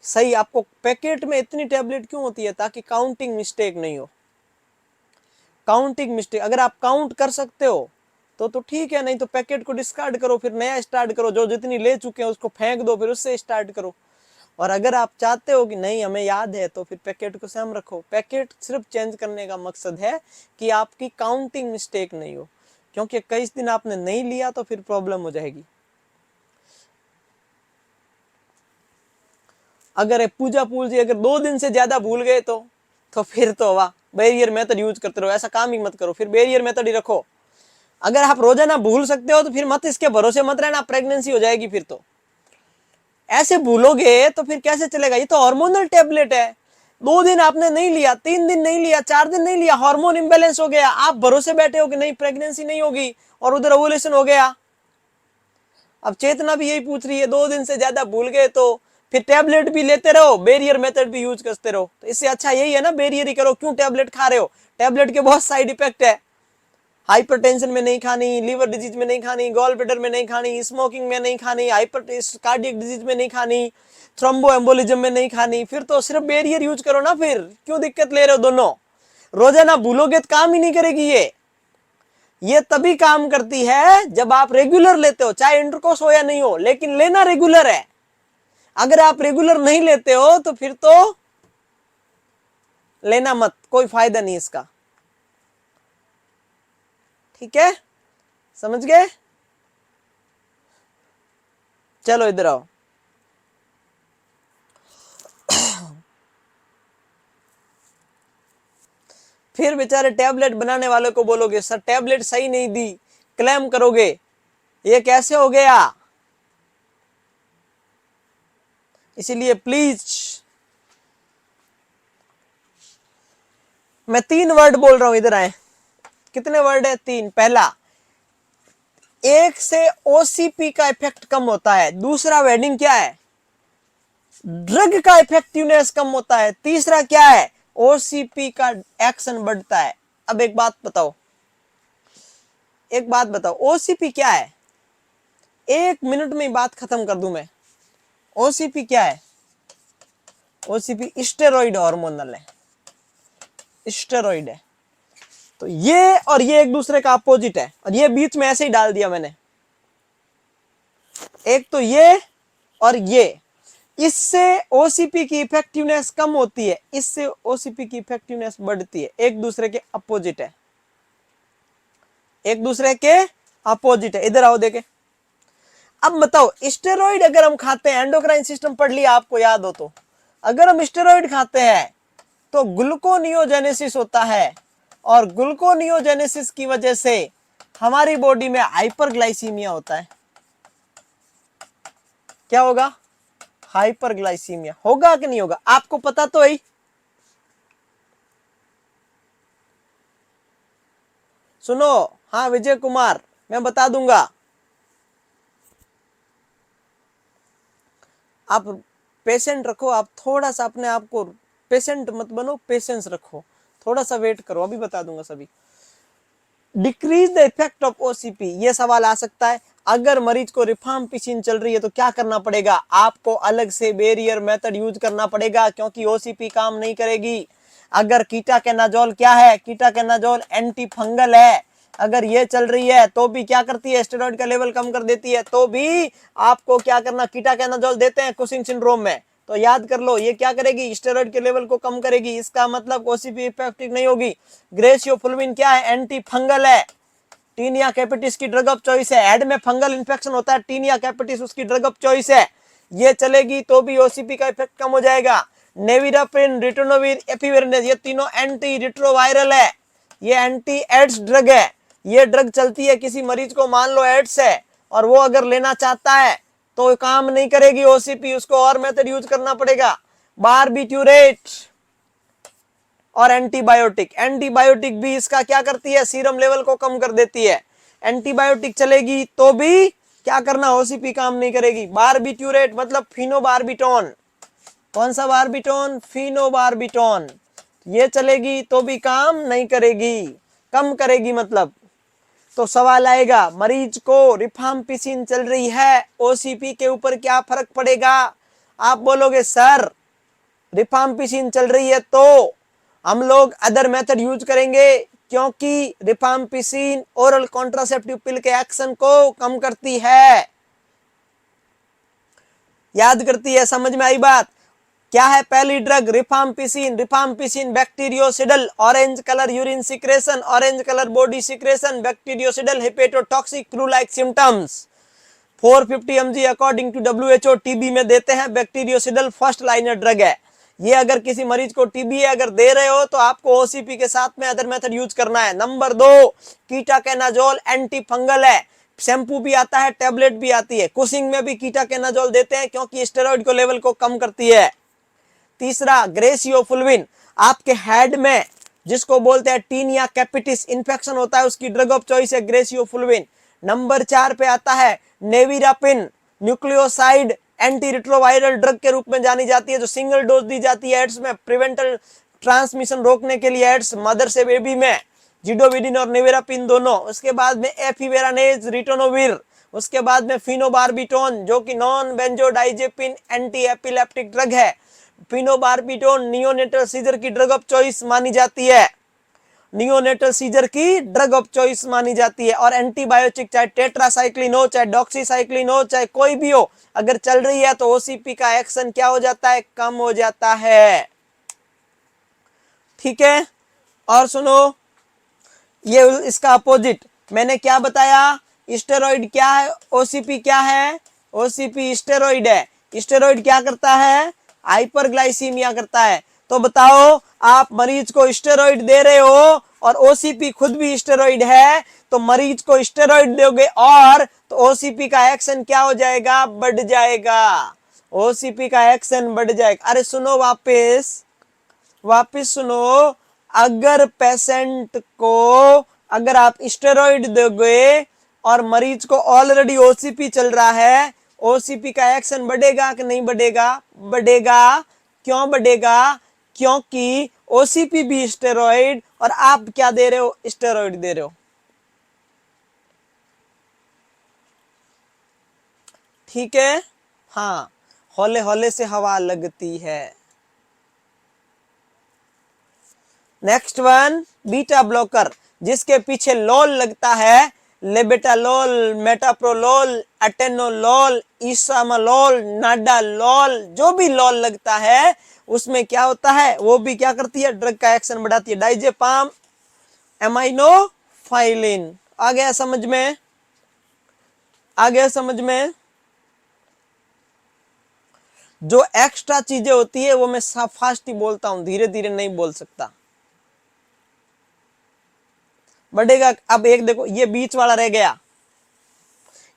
सही। आपको पैकेट में इतनी टैबलेट क्यों होती है, ताकि काउंटिंग मिस्टेक नहीं हो। काउंटिंग मिस्टेक, अगर आप काउंट कर सकते हो तो ठीक है, नहीं तो पैकेट को डिस्कार्ड करो, फिर नया स्टार्ट करो, जो जितनी ले चुके हैं उसको फेंक दो, फिर उससे स्टार्ट करो। और अगर आप चाहते हो कि नहीं हमें याद है, तो फिर पैकेट को सेम रखो। पैकेट सिर्फ चेंज करने का मकसद है कि आपकी काउंटिंग मिस्टेक नहीं हो, क्योंकि कई दिन आपने नहीं लिया तो फिर प्रॉब्लम हो जाएगी। अगर पूजा पूजी अगर 2 दिन से ज्यादा भूल गए तो फिर तो वाह, बैरियर मेथड यूज करते रहो, ऐसा काम ही मत करो, फिर बैरियर मेथड ही रखो। अगर आप रोजाना भूल सकते हो तो फिर मत इसके भरोसे मत रहना, प्रेगनेंसी हो जाएगी फिर तो। ऐसे भूलोगे तो फिर कैसे चलेगा, ये तो हार्मोनल टैबलेट है। 2 दिन आपने नहीं लिया, 3 दिन नहीं लिया, 4 दिन नहीं लिया, हार्मोन इंबैलेंस हो गया, आप भरोसे बैठे हो कि नहीं प्रेगनेंसी नहीं होगी, और उधर ओवुलेशन हो गया। अब चेतना भी यही पूछ रही है, 2 दिन से ज्यादा भूल गए तो फिर टैबलेट भी लेते रहो, बैरियर मेथड भी यूज करते रहो, तो इससे अच्छा यही है ना, बैरियर ही करो। क्यों टैबलेट खा रहे हो, टैबलेट के बहुत साइड इफेक्ट है। हाइपरटेंशन में नहीं खानी, लीवर डिजीज में नहीं खानी, गॉल ब्लैडर में नहीं खानी, स्मोकिंग में नहीं खानी, हाइपर कार्डियक डिजीज में नहीं खानी, थ्रोम्बो एम्बोलिज्म में नहीं खानी। फिर तो सिर्फ बैरियर यूज करो ना, फिर क्यों दिक्कत ले रहे हो दोनों। रोजाना भूलोगे तो काम ही नहीं करेगी ये तभी काम करती है जब आप रेगुलर लेते हो, चाहे इंटरकोर्स हो या नहीं हो, लेकिन लेना रेगुलर है। अगर आप रेगुलर नहीं लेते हो तो फिर तो लेना मत, कोई फायदा नहीं इसका। ठीक है, समझ गए। चलो इधर आओ। फिर बेचारे टैबलेट बनाने वाले को बोलोगे सर टैबलेट सही नहीं दी, क्लेम करोगे, ये कैसे हो गया। इसीलिए प्लीज, मैं 3 वर्ड बोल रहा हूं, इधर आए। कितने वर्ड है, 3। पहला, एक से ओसीपी का इफेक्ट कम होता है। दूसरा वेडिंग क्या है, ड्रग का इफेक्टिवनेस कम होता है। तीसरा क्या है, ओसीपी का एक्शन बढ़ता है। अब एक बात बताओ, ओसीपी क्या है, 1 मिनट में बात खत्म कर दूं मैं। ओसीपी क्या है, ओसीपी स्टेरॉइड हार्मोनल है, स्टेरॉइड है। तो ये और ये एक दूसरे का अपोजिट है, और ये बीच में ऐसे ही डाल दिया मैंने। एक तो ये और ये, इससे ओसीपी की इफेक्टिवनेस कम होती है, इससे ओसीपी की इफेक्टिवनेस बढ़ती है। एक दूसरे के अपोजिट है, एक दूसरे के अपोजिट है। इधर आओ देखे। अब बताओ, स्टेरॉइड अगर हम खाते हैं, एंडोक्राइन सिस्टम पढ़ लिया आपको याद हो तो, अगर हम स्टेरॉइड खाते हैं तो ग्लूकोनियोजेनेसिस होता है, और ग्लूकोनियोजेनेसिस की वजह से हमारी बॉडी में हाइपरग्लाइसीमिया होता है। क्या होगा, हाइपरग्लाइसीमिया होगा कि नहीं होगा, आपको पता तो है। सुनो, हाँ विजय कुमार, मैं बता दूंगा। आप पेशेंट रखो, आप थोड़ा सा अपने आप को, पेशेंट मत बनो, पेशेंस रखो, थोड़ा सा वेट करो, अभी बता दूंगा सभी। Decrease the effect of OCP, ये सवाल आ सकता है। अगर मरीज को रिफाम्पिसिन चल रही है तो क्या करना पड़ेगा, आपको अलग से बैरियर मेथड यूज करना पड़ेगा, क्योंकि ओसीपी काम नहीं करेगी। अगर कीटाकेनाजोल क्या है, कीटाकेनाजोल एंटी फंगल है, अगर ये चल रही है तो भी क्या करती है, स्टेरॉइड का लेवल कम कर देती है। तो भी आपको क्या करना, कीटाकेनाजोल देते हैं कुशिंग सिंड्रोम में, तो याद कर लो, ये क्या करेगी, स्टेरॉइड के लेवल को कम करेगी। इसका मतलब ओसीपी इफेक्टिव नहीं होगी। ग्रेसियोफुल्विन क्या है, एंटी फंगल है, टीनिया कैपिटिस की ड्रग ऑफ चॉइस है। हेड में फंगल इन्फेक्शन होता है, टीनिया कैपिटिस उसकी ड्रग ऑफ चॉइस है। ये चलेगी तो भी ओसीपी का इफेक्ट कम हो जाएगा। नेविरापिन, रिटोनोविर, एपिवेरेनेज, ये तीनों एंटी रिट्रोवायरल है, ये एंटी एड्स ड्रग है। ये ड्रग चलती है, किसी मरीज को मान लो एड्स है और वो अगर लेना चाहता है तो काम नहीं करेगी ओसीपी, उसको और मेथड यूज करना पड़ेगा। बारबिट्यूरेट और एंटीबायोटिक, एंटीबायोटिक भी इसका क्या करती है, सीरम लेवल को कम कर देती है। एंटीबायोटिक चलेगी तो भी क्या करना, ओसीपी काम नहीं करेगी। बारबिट्यूरेट मतलब फिनोबार्बिटोन, कौन सा बारबिटोन, फिनोबार्बिटोन, ये चलेगी तो भी काम नहीं करेगी, कम करेगी मतलब। तो सवाल आएगा, मरीज को रिफाम्पिसिन चल रही है, ओसीपी के ऊपर क्या फर्क पड़ेगा। आप बोलोगे सर रिफाम्पिसिन चल रही है तो हम लोग अदर मेथड यूज करेंगे, क्योंकि रिफाम्पिसिन ओरल कॉन्ट्रासेप्टिव पिल के एक्शन को कम करती है, याद करती है। समझ में आई बात। क्या है पहली drug, rifampicin. Rifampicin bactericidal, orange colour urine secretion, orange colour body secretion, bactericidal hepatotoxic flu like symptoms. 450 mg according to WHO TB में देते हैं। बैक्टीरियोसिडल फर्स्ट लाइनर ड्रग है ये। अगर किसी मरीज को टीबी है अगर दे रहे हो तो आपको ओसीपी के साथ में अदर मेथड यूज करना है। नंबर 2, कीटाकेनाजोल एंटी फंगल है, शैम्पू भी आता है, टेबलेट भी आती है। कुशिंग में भी कीटाकेनाजोल देते हैं क्योंकि स्टेरॉइड को लेवल को कम करती है। तीसरा, ग्रेसियोफुल्विन, आपके हेड में जिसको बोलते हैं टीनिया कैपिटिस इन्फेक्शन होता है, उसकी ड्रग ऑफ चॉइस है ग्रेसियोफुल्विन। नंबर 4 पे आता है नेविरापिन, न्यूक्लियोसाइड एंटी रिट्रोवायरल ड्रग के रूप में जानी जाती है, जो सिंगल डोज दी जाती है एड्स में, प्रिवेंटल ट्रांसमिशन रोकने के लिए एड्स मदर से बेबी में, जिडोविडिन और नेविरापिन दोनों। उसके बाद में एफिवेरानेज, रिटोनोविर, उसके बाद में फिनोबार्बिटोन जो कि non benzodiazepine anti epileptic drug है। फिनोबार्बिटोन नियोनेटल सीजर की ड्रग ऑफ चॉइस मानी जाती है, नियोनेटल सीजर की ड्रग ऑफ चॉइस मानी जाती है। और एंटीबायोटिक चाहे टेट्रासाइक्लिन हो, चाहे डॉक्सीसाइक्लिन हो, चाहे कोई भी हो, अगर चल रही है तो ओसीपी का एक्शन क्या हो जाता है, कम हो जाता है। ठीक है, और सुनो, ये इसका अपोजिट मैंने क्या बताया, स्टेरॉइड क्या है, ओसीपी क्या है, ओसीपी स्टेरॉइड है। स्टेरॉइड क्या करता है, हाइपरग्लाइसीमिया करता है। तो बताओ, आप मरीज को स्टेरॉइड दे रहे हो और ओसीपी खुद भी स्टेरॉइड है, तो मरीज को स्टेरॉइड दोगे और तो ओसीपी का एक्शन क्या हो जाएगा, बढ़ जाएगा, ओसीपी का एक्शन बढ़ जाएगा। अरे सुनो, वापस सुनो, अगर पेशेंट को अगर आप स्टेरॉइड दोगे और मरीज को ऑलरेडी ओसीपी चल रहा है, ओसीपी का एक्शन बढ़ेगा कि नहीं बढ़ेगा, बढ़ेगा। क्यों बढ़ेगा, क्योंकि ओसीपी भी स्टेरॉइड और आप क्या दे रहे हो, स्टेरॉइड दे रहे हो। ठीक है, हाँ, हौले हौले से हवा लगती है। नेक्स्ट वन, बीटा ब्लॉकर, जिसके पीछे लोल लगता है, लेबेटालोल, मेटाप्रोलोल, अटेनोलोल, इसामालोल, नाडालोल, जो भी लोल लगता है उसमें क्या होता है, वो भी क्या करती है, ड्रग का एक्शन बढ़ाती है। डाइजेपाम, एमाइनोफाइलिन। आ गया समझ में, आ गया समझ में। जो एक्स्ट्रा चीजें होती है वो मैं फास्ट ही बोलता हूं, धीरे धीरे नहीं बोल सकता, बढ़ेगा। अब एक देखो, ये बीच वाला रह गया,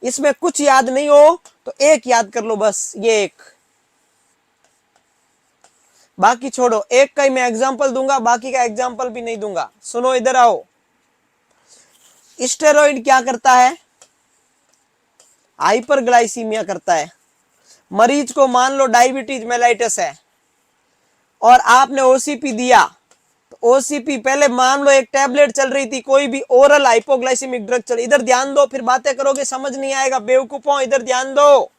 इसमें कुछ याद नहीं हो तो एक याद कर लो बस, ये एक, बाकी छोड़ो। एक का ही मैं एग्जांपल दूंगा, बाकी का एग्जांपल भी नहीं दूंगा। सुनो, इधर आओ। स्टेरॉइड क्या करता है, हाइपरग्लाइसीमिया करता है। मरीज को मान लो डायबिटीज मेलाइटिस है और आपने ओसीपी दिया, तो ओसीपी पहले मान लो एक टैबलेट चल रही थी, कोई भी ओरल हाइपोग्लाइसेमिक ड्रग चल, इधर ध्यान दो, फिर बातें करोगे समझ नहीं आएगा, बेवकूफों, इधर ध्यान दो।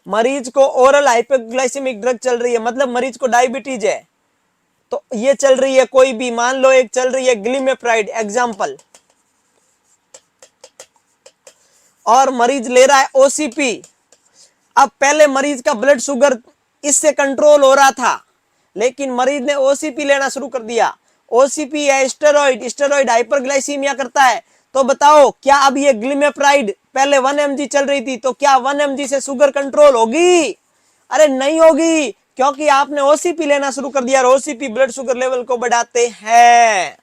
मरीज को ओरल हाइपोग्लाइसेमिक ड्रग चल रही है, मतलब मरीज को डायबिटीज है, तो ये चल रही है कोई भी, मान लो एक चल रही है ग्लिमेप्राइड एग्जाम्पल, और मरीज ले रहा है ओसीपी, अब पहले मरीज का ब्लड शुगर इससे कंट्रोल हो रहा था, लेकिन मरीज ने ओसीपी लेना शुरू कर दिया। ओसीपी है स्टेरॉइड, स्टेरॉइड हाइपरग्लाइसीमिया करता है। तो बताओ क्या अब ये ग्लिमेप्राइड पहले 1 mg चल रही थी, तो क्या 1 mg से शुगर कंट्रोल होगी? अरे नहीं होगी, क्योंकि आपने ओसीपी लेना शुरू कर दिया और ओसीपी ब्लड शुगर लेवल को बढ़ाते हैं।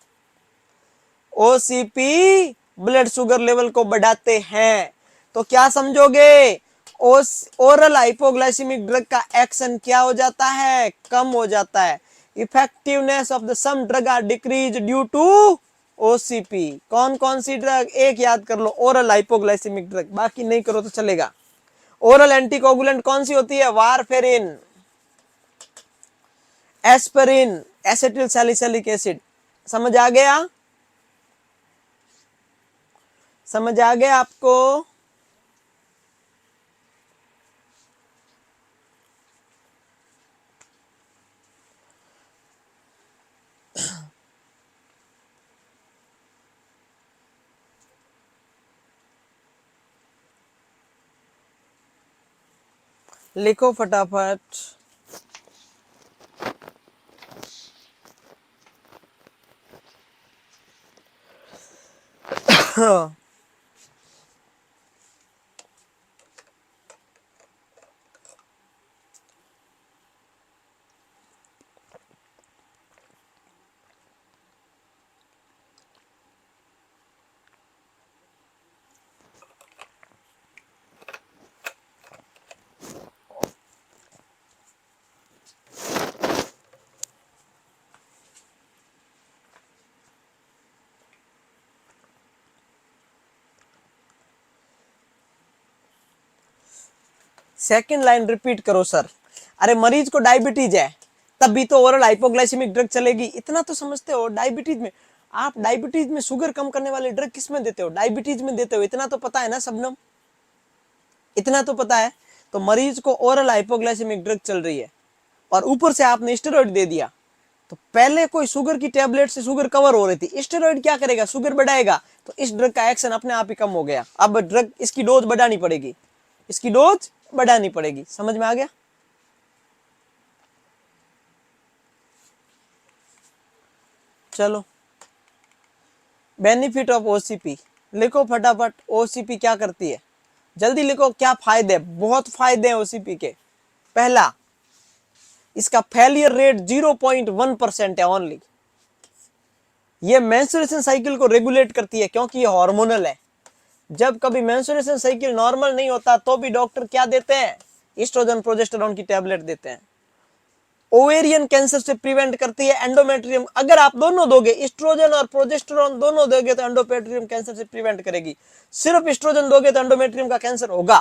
ओसीपी ब्लड शुगर लेवल को बढ़ाते हैं। तो क्या समझोगे? ओरल हाइपोग्लाइसेमिक ड्रग का एक्शन क्या हो जाता है? कम हो जाता है। Effectiveness of the some drug are decrease due to OCP. कौन कौन सी ड्रग? एक याद कर लो, ओरल हाइपोग्लाइसेमिक ड्रग, बाकी नहीं करो तो चलेगा। ओरल एंटीकोगुलेंट कौन सी होती है? Warfarin, aspirin, acetyl salicylic acid. समझ आ गया? समझ आ गया आपको? लिखो फटाफट। सेकंड लाइन रिपीट करो सर। अरे मरीज को डायबिटीज है, तब भी तो ओरल हाइपोग्लाइसेमिक ड्रग चलेगी, इतना तो समझते हो। डायबिटीज में आप डायबिटीज में शुगर कम करने वाले ड्रग किस में देते हो? डायबिटीज में देते हो, इतना तो पता है ना सबनम, इतना तो पता है। तो मरीज को ओरल हाइपोग्लाइसेमिक ड्रग चल रही है और ऊपर से आपने स्टेरॉइड दे दिया। तो पहले कोई शुगर की टेबलेट से शुगर कवर हो रही थी, स्टेरॉइड क्या करेगा? शुगर बढ़ाएगा। तो इस ड्रग का एक्शन अपने आप ही कम हो गया। अब ड्रग इसकी डोज बढ़ानी पड़ेगी, इसकी डोज बढ़ानी पड़ेगी। समझ में आ गया? चलो, बेनिफिट ऑफ ओसीपी लिखो फटाफट। ओसीपी क्या करती है? जल्दी लिखो, क्या फायदे? बहुत फायदे हैं ओसीपी के। पहला, इसका फेलियर रेट 0.1% है ओनली। ये मेंस्ट्रुएशन साइकिल को रेगुलेट करती है, क्योंकि ये हार्मोनल है। जब कभी मेंस्ट्रुएशन साइकिल नॉर्मल नहीं होता तो भी डॉक्टर क्या देते हैं? एस्ट्रोजन प्रोजेस्टेरोन की टैबलेट देते हैं। ओवेरियन कैंसर से प्रिवेंट करती है। एंडोमेट्रियम, अगर आप दोनों दोगे, एस्ट्रोजन और प्रोजेस्टेरोन दोनों दोगे, तो एंडोमेट्रियम कैंसर से प्रिवेंट करेगी। सिर्फ एस्ट्रोजन दोगे तो एंडोमेट्रियम का कैंसर होगा।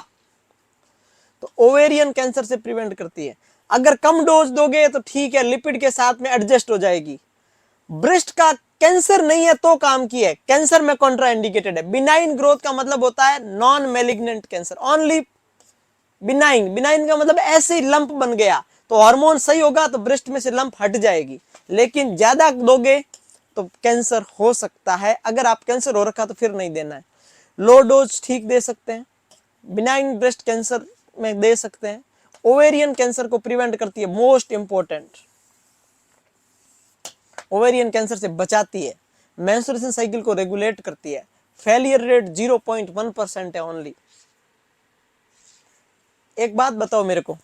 तो ओवेरियन कैंसर से प्रिवेंट करती है। अगर कम डोज दोगे तो ठीक है, लिपिड के साथ में एडजस्ट हो जाएगी। ब्रेस्ट का कैंसर नहीं है तो काम की है, कैंसर में कॉन्ट्रा इंडिकेटेड है। बिनाइन ग्रोथ का मतलब होता है non malignant cancer, only benign. Benign का मतलब ऐसे ही लंप बन गया, तो हार्मोन सही होगा तो ब्रेस्ट में से लंप हट जाएगी। लेकिन ज्यादा दोगे तो कैंसर हो सकता है। अगर आप कैंसर हो रखा तो फिर नहीं देना है। लो डोज ठीक दे सकते हैं, बिनाइन ब्रेस्ट कैंसर में दे सकते हैं। ओवेरियन कैंसर को प्रिवेंट करती है, मोस्ट इंपॉर्टेंट, ओवेरियन कैंसर से बचाती है। मेंस्ट्रुएशन साइकिल को रेगुलेट करती है। फेलियर रेट 0.1% है ओनली। एक बात बताओ मेरे को,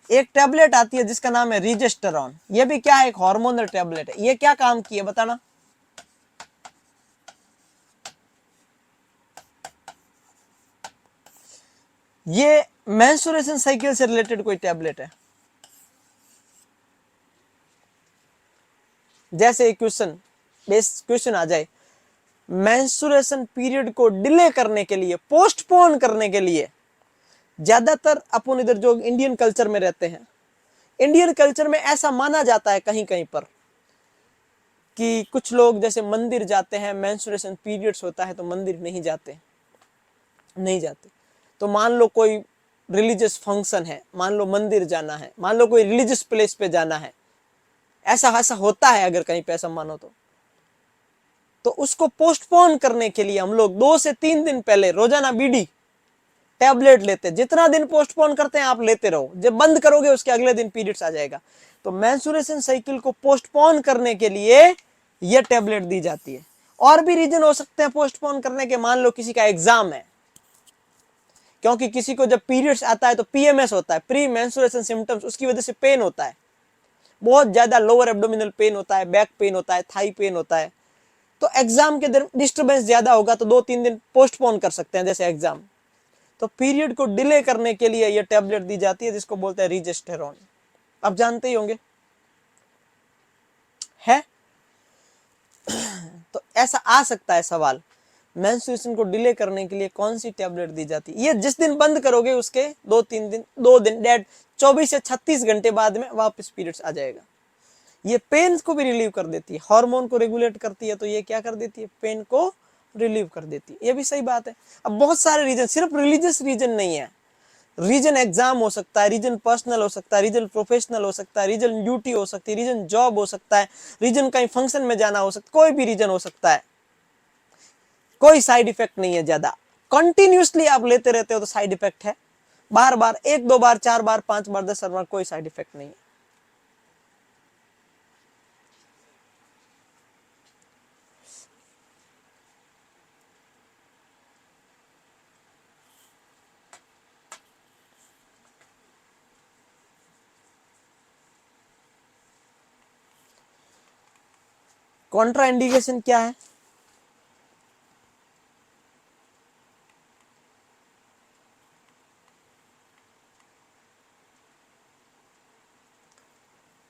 एक टैबलेट आती है जिसका नाम है रिजेस्टेरॉन, ये भी क्या है? एक हार्मोनल टैबलेट है। ये क्या काम की है बताना? ये मेंस्ट्रुएशन साइकिल से रिलेटेड कोई टैबलेट है। जैसे एक क्वेश्चन, बेस क्वेश्चन आ जाए, मेंस्ट्रुएशन पीरियड को डिले करने के लिए, पोस्टपोन करने के लिए, ज्यादातर अपन इधर जो इंडियन कल्चर में रहते हैं, इंडियन कल्चर में ऐसा माना जाता है कहीं कहीं पर कि कुछ लोग जैसे मंदिर जाते हैं, मेंस्ट्रुएशन पीरियड्स होता है तो मंदिर नहीं जाते, नहीं जाते। तो मान लो कोई रिलीजियस फंक्शन है, मान लो मंदिर जाना है, मान लो कोई रिलीजियस प्लेस पे जाना है, ऐसा ऐसा होता है, अगर कहीं पे ऐसा मानो तो उसको पोस्टपोन करने के लिए हम लोग 2 से 3 दिन पहले रोजाना बीड़ी टैबलेट लेते हैं। जितना दिन पोस्टपोन करते हैं आप लेते रहो, जब बंद करोगे उसके अगले दिन पीरियड्स आ जाएगा। तो मेंस्ट्रुएशन साइकिल को पोस्टपोन करने के लिए यह टैबलेट दी जाती है। और भी रीजन हो सकते हैं पोस्टपोन करने के, मान लो किसी का एग्जाम है, क्योंकि किसी को जब पीरियड्स आता है तो पीएमएस होता है, प्री मेंस्ट्रुएशन सिम्टम्स, उसकी वजह से पेन होता है, बहुत ज्यादा लोअर एब्डोमिनल पेन होता है, बैक पेन होता है, थाई पेन होता है। तो एग्जाम के डिस्टर्बेंस ज्यादा होगा तो 2-3 दिन पोस्टपोन कर सकते हैं, जैसे एग्जाम। तो पीरियड को डिले करने के लिए यह टैबलेट दी जाती है जिसको बोलते हैं रिजेस्टेरॉन। आप जानते ही होंगे, है? तो ऐसा आ सकता है सवाल, मेंस्ट्रुएशन को डिले करने के लिए कौन सी टैबलेट दी जाती है? ये जिस दिन बंद करोगे उसके 2 दिन डेड 24 से 36 घंटे बाद में वापस पीरियड्स आ जाएगा। ये पेन को भी रिलीव कर देती है, हार्मोन को रेगुलेट करती है, तो ये क्या कर देती है, पेन को रिलीव कर देती है। ये भी सही बात है। अब बहुत सारे रीजन, सिर्फ रिलीजियस रीजन नहीं है, रीजन एग्जाम हो सकता है, रीजन पर्सनल हो सकता है, रीजन प्रोफेशनल हो सकता है, रीजन ड्यूटी हो सकती है, रीजन जॉब हो सकता है, रीजन कहीं फंक्शन में जाना हो सकता है, कोई भी रीजन हो सकता है। कोई साइड इफेक्ट नहीं है ज्यादा, कंटिन्यूसली आप लेते रहते हो तो साइड इफेक्ट है, बार बार 1-2 बार 4 बार 5 बार 10 बार कोई साइड इफेक्ट नहीं है। कॉन्ट्रा इंडिकेशन क्या है?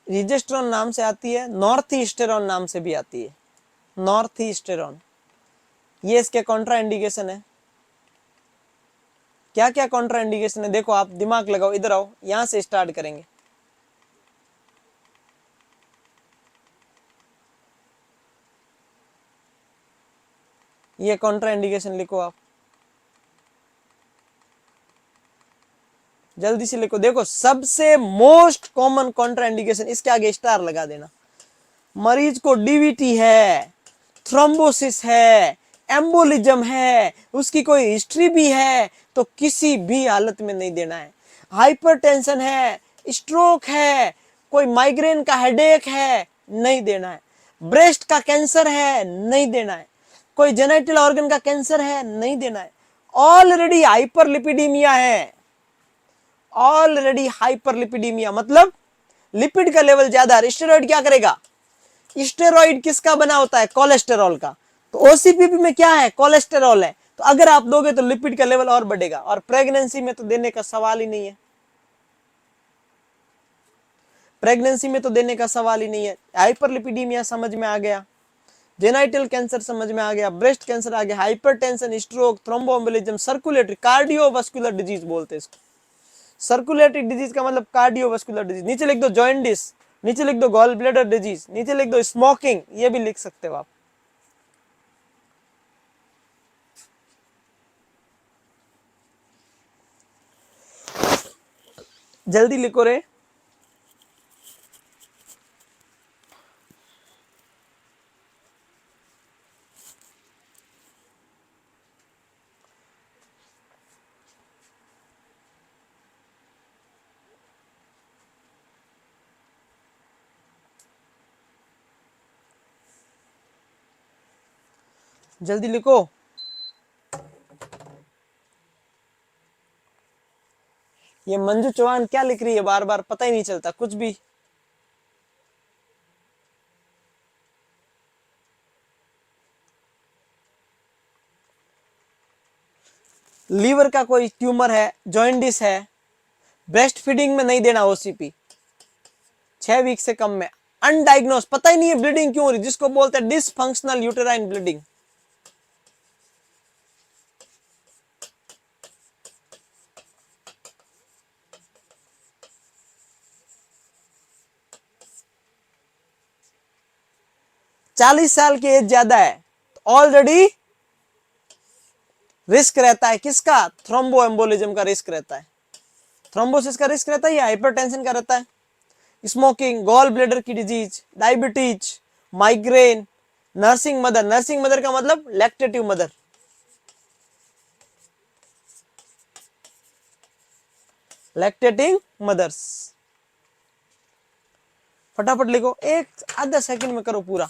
रिजेस्ट्रॉन नाम से आती है, नॉर्थ ईस्टेरॉन नाम से भी आती है, नॉर्थ ईस्टेरॉन। ये इसके कॉन्ट्रा इंडिकेशन है। क्या क्या कॉन्ट्रा इंडिकेशन है देखो, आप दिमाग लगाओ, इधर आओ, यहां से स्टार्ट करेंगे। ये कॉन्ट्रा इंडिकेशन लिखो आप, जल्दी से लिखो। देखो सबसे मोस्ट कॉमन कॉन्ट्रा इंडिकेशन, इसके आगे स्टार लगा देना। मरीज को डीवीटी है, थ्रोम्बोसिस है, एम्बोलिज्म है, उसकी कोई हिस्ट्री भी है, तो किसी भी हालत में नहीं देना है। हाइपरटेंशन है, स्ट्रोक है, कोई माइग्रेन का हेडेक है, नहीं देना है। ब्रेस्ट का कैंसर है, नहीं देना है। कोई जेनेटिल ऑर्गन का कैंसर है, नहीं देना है। ऑलरेडी हाइपरलिपिडीमिया है, ऑलरेडी हाइपरलिपिडीमिया मतलब लिपिड का लेवल ज्यादा है। स्टेरॉइड क्या करेगा? स्टेरॉइड किसका बना होता है? कोलेस्टेरॉल का। तो ओसीपीपी में क्या है? कोलेस्टेरॉल है। तो अगर आप दोगे तो लिपिड का लेवल और बढ़ेगा, और प्रेगनेंसी में तो देने का सवाल ही नहीं है, प्रेगनेंसी में तो देने का सवाल ही नहीं है। हाइपरलिपिडीमिया समझ में आ गया, जेनाइटल कैंसर समझ में आ गया, ब्रेस्ट कैंसर आ गया, hypertension, stroke, thromboembolism, circulatory, cardiovascular disease बोलते हैं इसको। सर्कुलेटरी डिजीज का मतलब कार्डियोवास्कुलर डिजीज। नीचे लिख दो जॉइंटिस, नीचे लिख दो गॉल ब्लैडर डिजीज, नीचे लिख दो स्मोकिंग, ये भी लिख सकते हो आप। जल्दी लिखो रे। जल्दी लिखो। ये मंजू चौहान क्या लिख रही है बार बार, पता ही नहीं चलता कुछ भी। लीवर का कोई ट्यूमर है, जॉइंटिस है, ब्रेस्ट फीडिंग में नहीं देना ओसीपी 6 वीक से कम में, अनडायग्नोस, पता ही नहीं है ब्लीडिंग क्यों हो रही, जिसको बोलते हैं डिसफंक्शनल यूटेराइन ब्लीडिंग। चालीस साल की एज ज्यादा है तो ऑलरेडी रिस्क रहता है किसका? थ्रोम्बोएम्बोलिज्म का रिस्क रहता है, थ्रोम्बोसिस का रिस्क रहता है या हाइपरटेंशन का रहता है। स्मोकिंग, गॉल ब्लैडर की disease, diabetes, migraine, nursing mother, nursing mother का मतलब लैक्टेटिव मदर, लैक्टेटिंग मदर्स। फटाफट लिखो, एक आधा सेकंड में करो पूरा।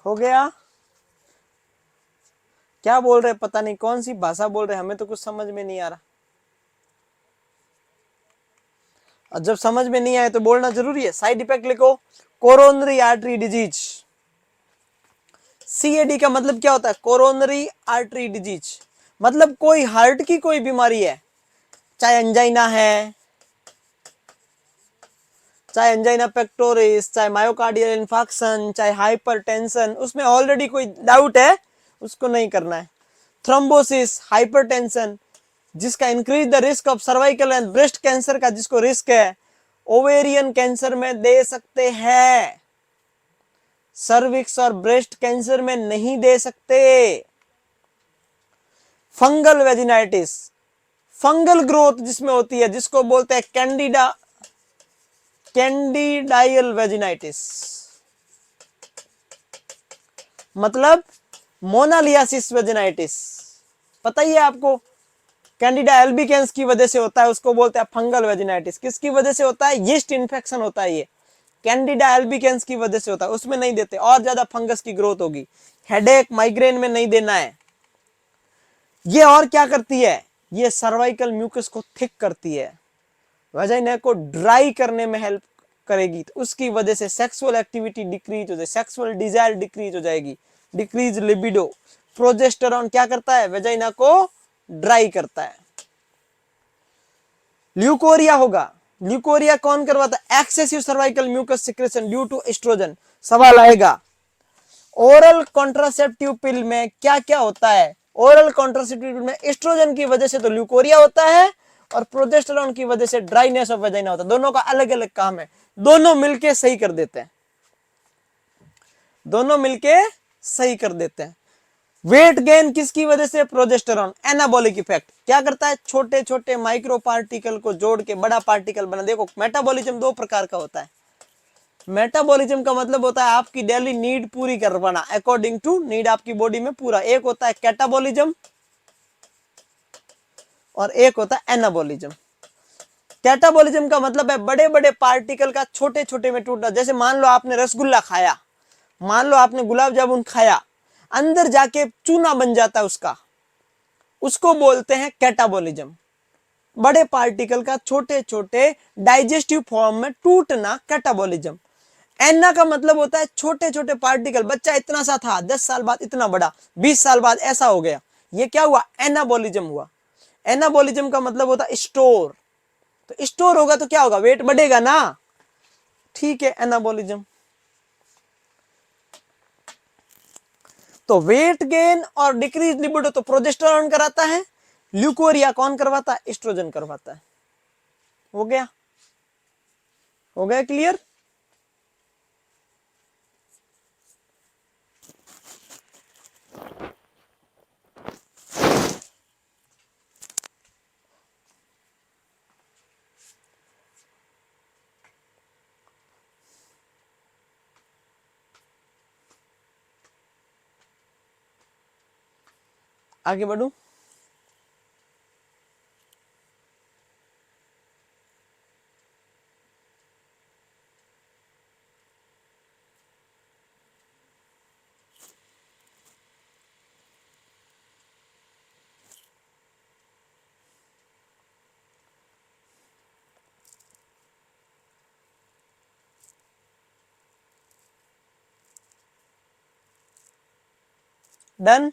हो गया? क्या बोल रहे, पता नहीं कौन सी भाषा बोल रहे, हमें तो कुछ समझ में नहीं आ रहा। और जब समझ में नहीं आए तो बोलना जरूरी है। साइड इफेक्ट लिखो, कोरोनरी आर्टरी डिजीज। सीएडी का मतलब क्या होता है? कोरोनरी आर्टरी डिजीज, मतलब कोई हार्ट की कोई बीमारी है, चाहे एंजाइना है, चाहे एंजाइना पेक्टोरिस, चाहे मायोकार्डियल इन्फाक्शन, चाहे हाइपरटेंशन, उसमें ऑलरेडी कोई डाउट है उसको नहीं करना है। थ्रोम्बोसिस, हाइपरटेंशन, जिसका increase the risk of cervical and breast cancer का जिसको रिस्क है, ओवेरियन कैंसर में दे सकते हैं, सर्विक्स और ब्रेस्ट कैंसर में नहीं दे सकते। फंगल वेजिनाइटिस, फंगल ग्रोथ जिसमें होती है, जिसको बोलते हैं कैंडिडाइल वेजिनाइटिस, मतलब मोनालियासिस वेजिनाइटिस, पता ही है आपको। कैंडिडा एल्बिकेंस की वजह से होता है, उसको बोलते हैं फंगल वेजिनाइटिस। किसकी वजह से होता है? यीस्ट इन्फेक्शन होता है, ये कैंडिडा एल्बिकेंस की वजह से होता है, उसमें नहीं देते, और ज्यादा फंगस की ग्रोथ होगी। हेडेक, माइग्रेन में नहीं देना है। ये और क्या करती है? ये सर्वाइकल म्यूकस को थिक करती है, वजाइना को ड्राई करने में हेल्प करेगी, तो उसकी वजह से सेक्सुअल एक्टिविटी डिक्रीज हो जाए, सेक्सुअल डिजायर डिक्रीज हो जाएगी, डिक्रीज लिबिडो। प्रोजेस्टेरॉन क्या करता है? वजाइना को ड्राई करता है। ल्यूकोरिया होगा, ल्यूकोरिया कौन करवाता है? Excessive cervical mucus secretion due to oestrogen. सवाल आएगा, ओरल कॉन्ट्रासेप्टिव पिल में क्या क्या होता है? ओरल कॉन्ट्रासेप्टिव पिल में एस्ट्रोजन की वजह से तो ल्यूकोरिया होता है, और प्रोजेस्टेरॉन की वजह से ड्राइनेस ऑफ वजाइना होता है। दोनों का अलग अलग काम है, दोनों मिलके सही कर देते हैं, दोनों मिलके सही कर देते हैं। वेट गेन किसकी वजह से? प्रोजेस्टेरॉन। एनाबॉलिक इफेक्ट क्या करता है? छोटे छोटे माइक्रो पार्टिकल को जोड़ के बड़ा पार्टिकल बना। देखो, मेटाबॉलिज्म दो प्रकार का होता है। मेटाबॉलिज्म का मतलब होता है आपकी डेली नीड पूरी कर पाना, अकॉर्डिंग टू नीड आपकी बॉडी में पूरा। एक होता है कैटाबॉलिज्म और एक होता है एनाबॉलिज्म। कैटाबॉलिज्म का मतलब है बड़े बड़े पार्टिकल का छोटे छोटे में टूटना। जैसे मान लो आपने रसगुल्ला खाया, मान लो आपने गुलाब जामुन खाया, अंदर जाके चूना बन जाता है उसका, उसको बोलते हैं कैटाबॉलिज्म। बड़े पार्टिकल का छोटे छोटे डाइजेस्टिव फॉर्म में टूटना, कैटाबॉलिज्म। एना का मतलब होता है छोटे छोटे पार्टिकल, बच्चा इतना सा था, 10 साल बाद इतना बड़ा, 20 साल बाद ऐसा हो गया, ये क्या हुआ? एनाबॉलिज्म हुआ। एनाबॉलिज्म का मतलब होता है स्टोर, तो स्टोर होगा तो क्या होगा? वेट बढ़ेगा ना, ठीक है, एनाबॉलिज्म। तो वेट गेन और डिक्रीज लिबिडो तो प्रोजेस्टेरॉन कराता है, ल्यूकोरिया कौन करवाता है? एस्ट्रोजन करवाता है। हो गया, हो गया क्लियर? आगे बढ़ू? डन।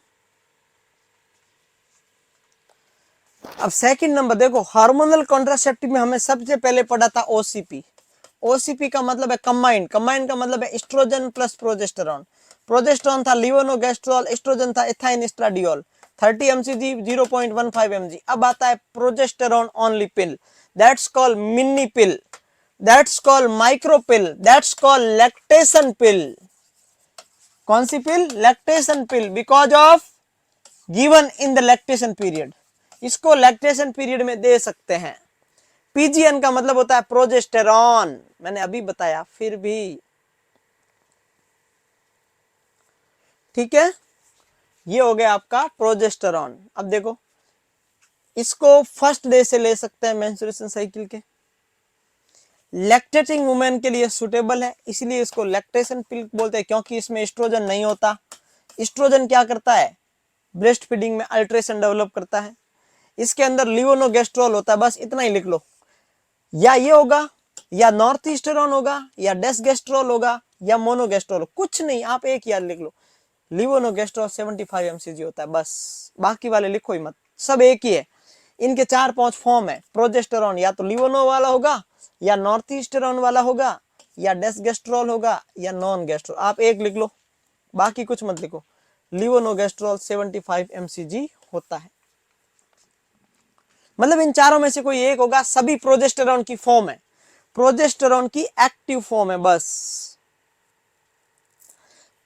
अब सेकंड नंबर देखो, हार्मोनल कॉन्ट्रासेप्टिव में हमें सबसे पहले पढ़ा था ओसीपी। ओसीपी का मतलब है कंबाइंड, कंबाइंड का मतलब है एस्ट्रोजन प्लस प्रोजेस्टेरॉन। प्रोजेस्टेरॉन था लिवोनोगेस्ट्रॉल, एस्ट्रोजन था एथाइन एस्ट्राडियोल। 30 mcg 0.15 mg। अब आता है progesterone only pill, that's called mini pill, that's called micro pill, that's called lactation pill. कौन सी pill? Lactation pill, because of given in the lactation period. इसको lactation period में दे सकते हैं। पीजीएन का मतलब होता है प्रोजेस्टेरॉन, मैंने अभी बताया फिर भी, ठीक है। ये हो गया आपका प्रोजेस्टेरॉन। अब देखो, इसको फर्स्ट डे से ले सकते हैं मेंस्ट्रुएशन साइकिल के, लैक्टेटिंग वुमेन के लिए सुटेबल है, इसलिए इसको लैक्टेशन पिल बोलते हैं, क्योंकि इसमें एस्ट्रोजन नहीं होता। एस्ट्रोजन क्या करता है? ब्रेस्ट फीडिंग में अल्ट्रेशन डेवलप करता है। इसके अंदर लिवोनोगेस्ट्रॉल होता है, बस इतना ही लिख लो। या ये होगा, या नॉर्थ ईस्टरॉन होगा, या डेसगेस्ट्रॉल होगा, या मोनोगेस्ट्रॉल, कुछ नहीं, आप एक याद लिख लो, लिवोनोगेस्ट्रॉल 75 mcg होता है, बस बाकी वाले लिखो ही मत, सब एक ही है। इनके 4-5 फॉर्म है। प्रोजेस्टेरॉन या तो लिवोनो वाला होगा, या नॉर्थ ईस्टरॉन वाला होगा, या डेसगेस्ट्रॉल होगा, या नॉन गेस्ट्रॉल, आप एक लिख लो, बाकी कुछ मत लिखो। लिवोनोगेस्ट्रॉल 75 mcg होता है, मतलब इन चारों में से कोई एक होगा। सभी प्रोजेस्टेरॉन की फॉर्म है, प्रोजेस्टेरॉन की एक्टिव फॉर्म है बस।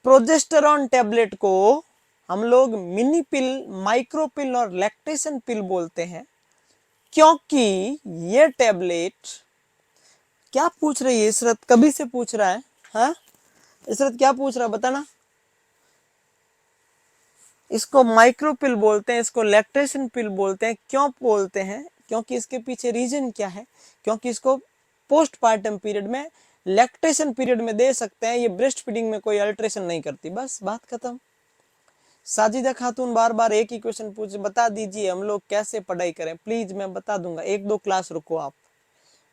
प्रोजेस्टेरॉन टैबलेट को हम लोग मिनी पिल, माइक्रो पिल और लैक्टेशन पिल बोलते हैं, क्योंकि ये टैबलेट, क्या पूछ रही है इसरत? कभी से पूछ रहा है, हाँ इसरत क्या पूछ रहा है बताना। इसको माइक्रो पिल बोलते हैं, इसको लैक्टेशन पिल बोलते हैं। क्यों बोलते हैं? क्योंकि इसके पीछे रीजन क्या है, क्योंकि इसको पोस्टपार्टम पीरियड में, लैक्टेशन पीरियड में दे सकते हैं। ये ब्रेस्ट फीडिंग में कोई अल्ट्रेशन नहीं करती, बस बात खत्म। साजिदा खातून बार बार एक ही क्वेश्चन पूछ, बता दीजिए हम लोग कैसे पढ़ाई करें प्लीज। मैं बता दूंगा, 1-2 क्लास रुको, आप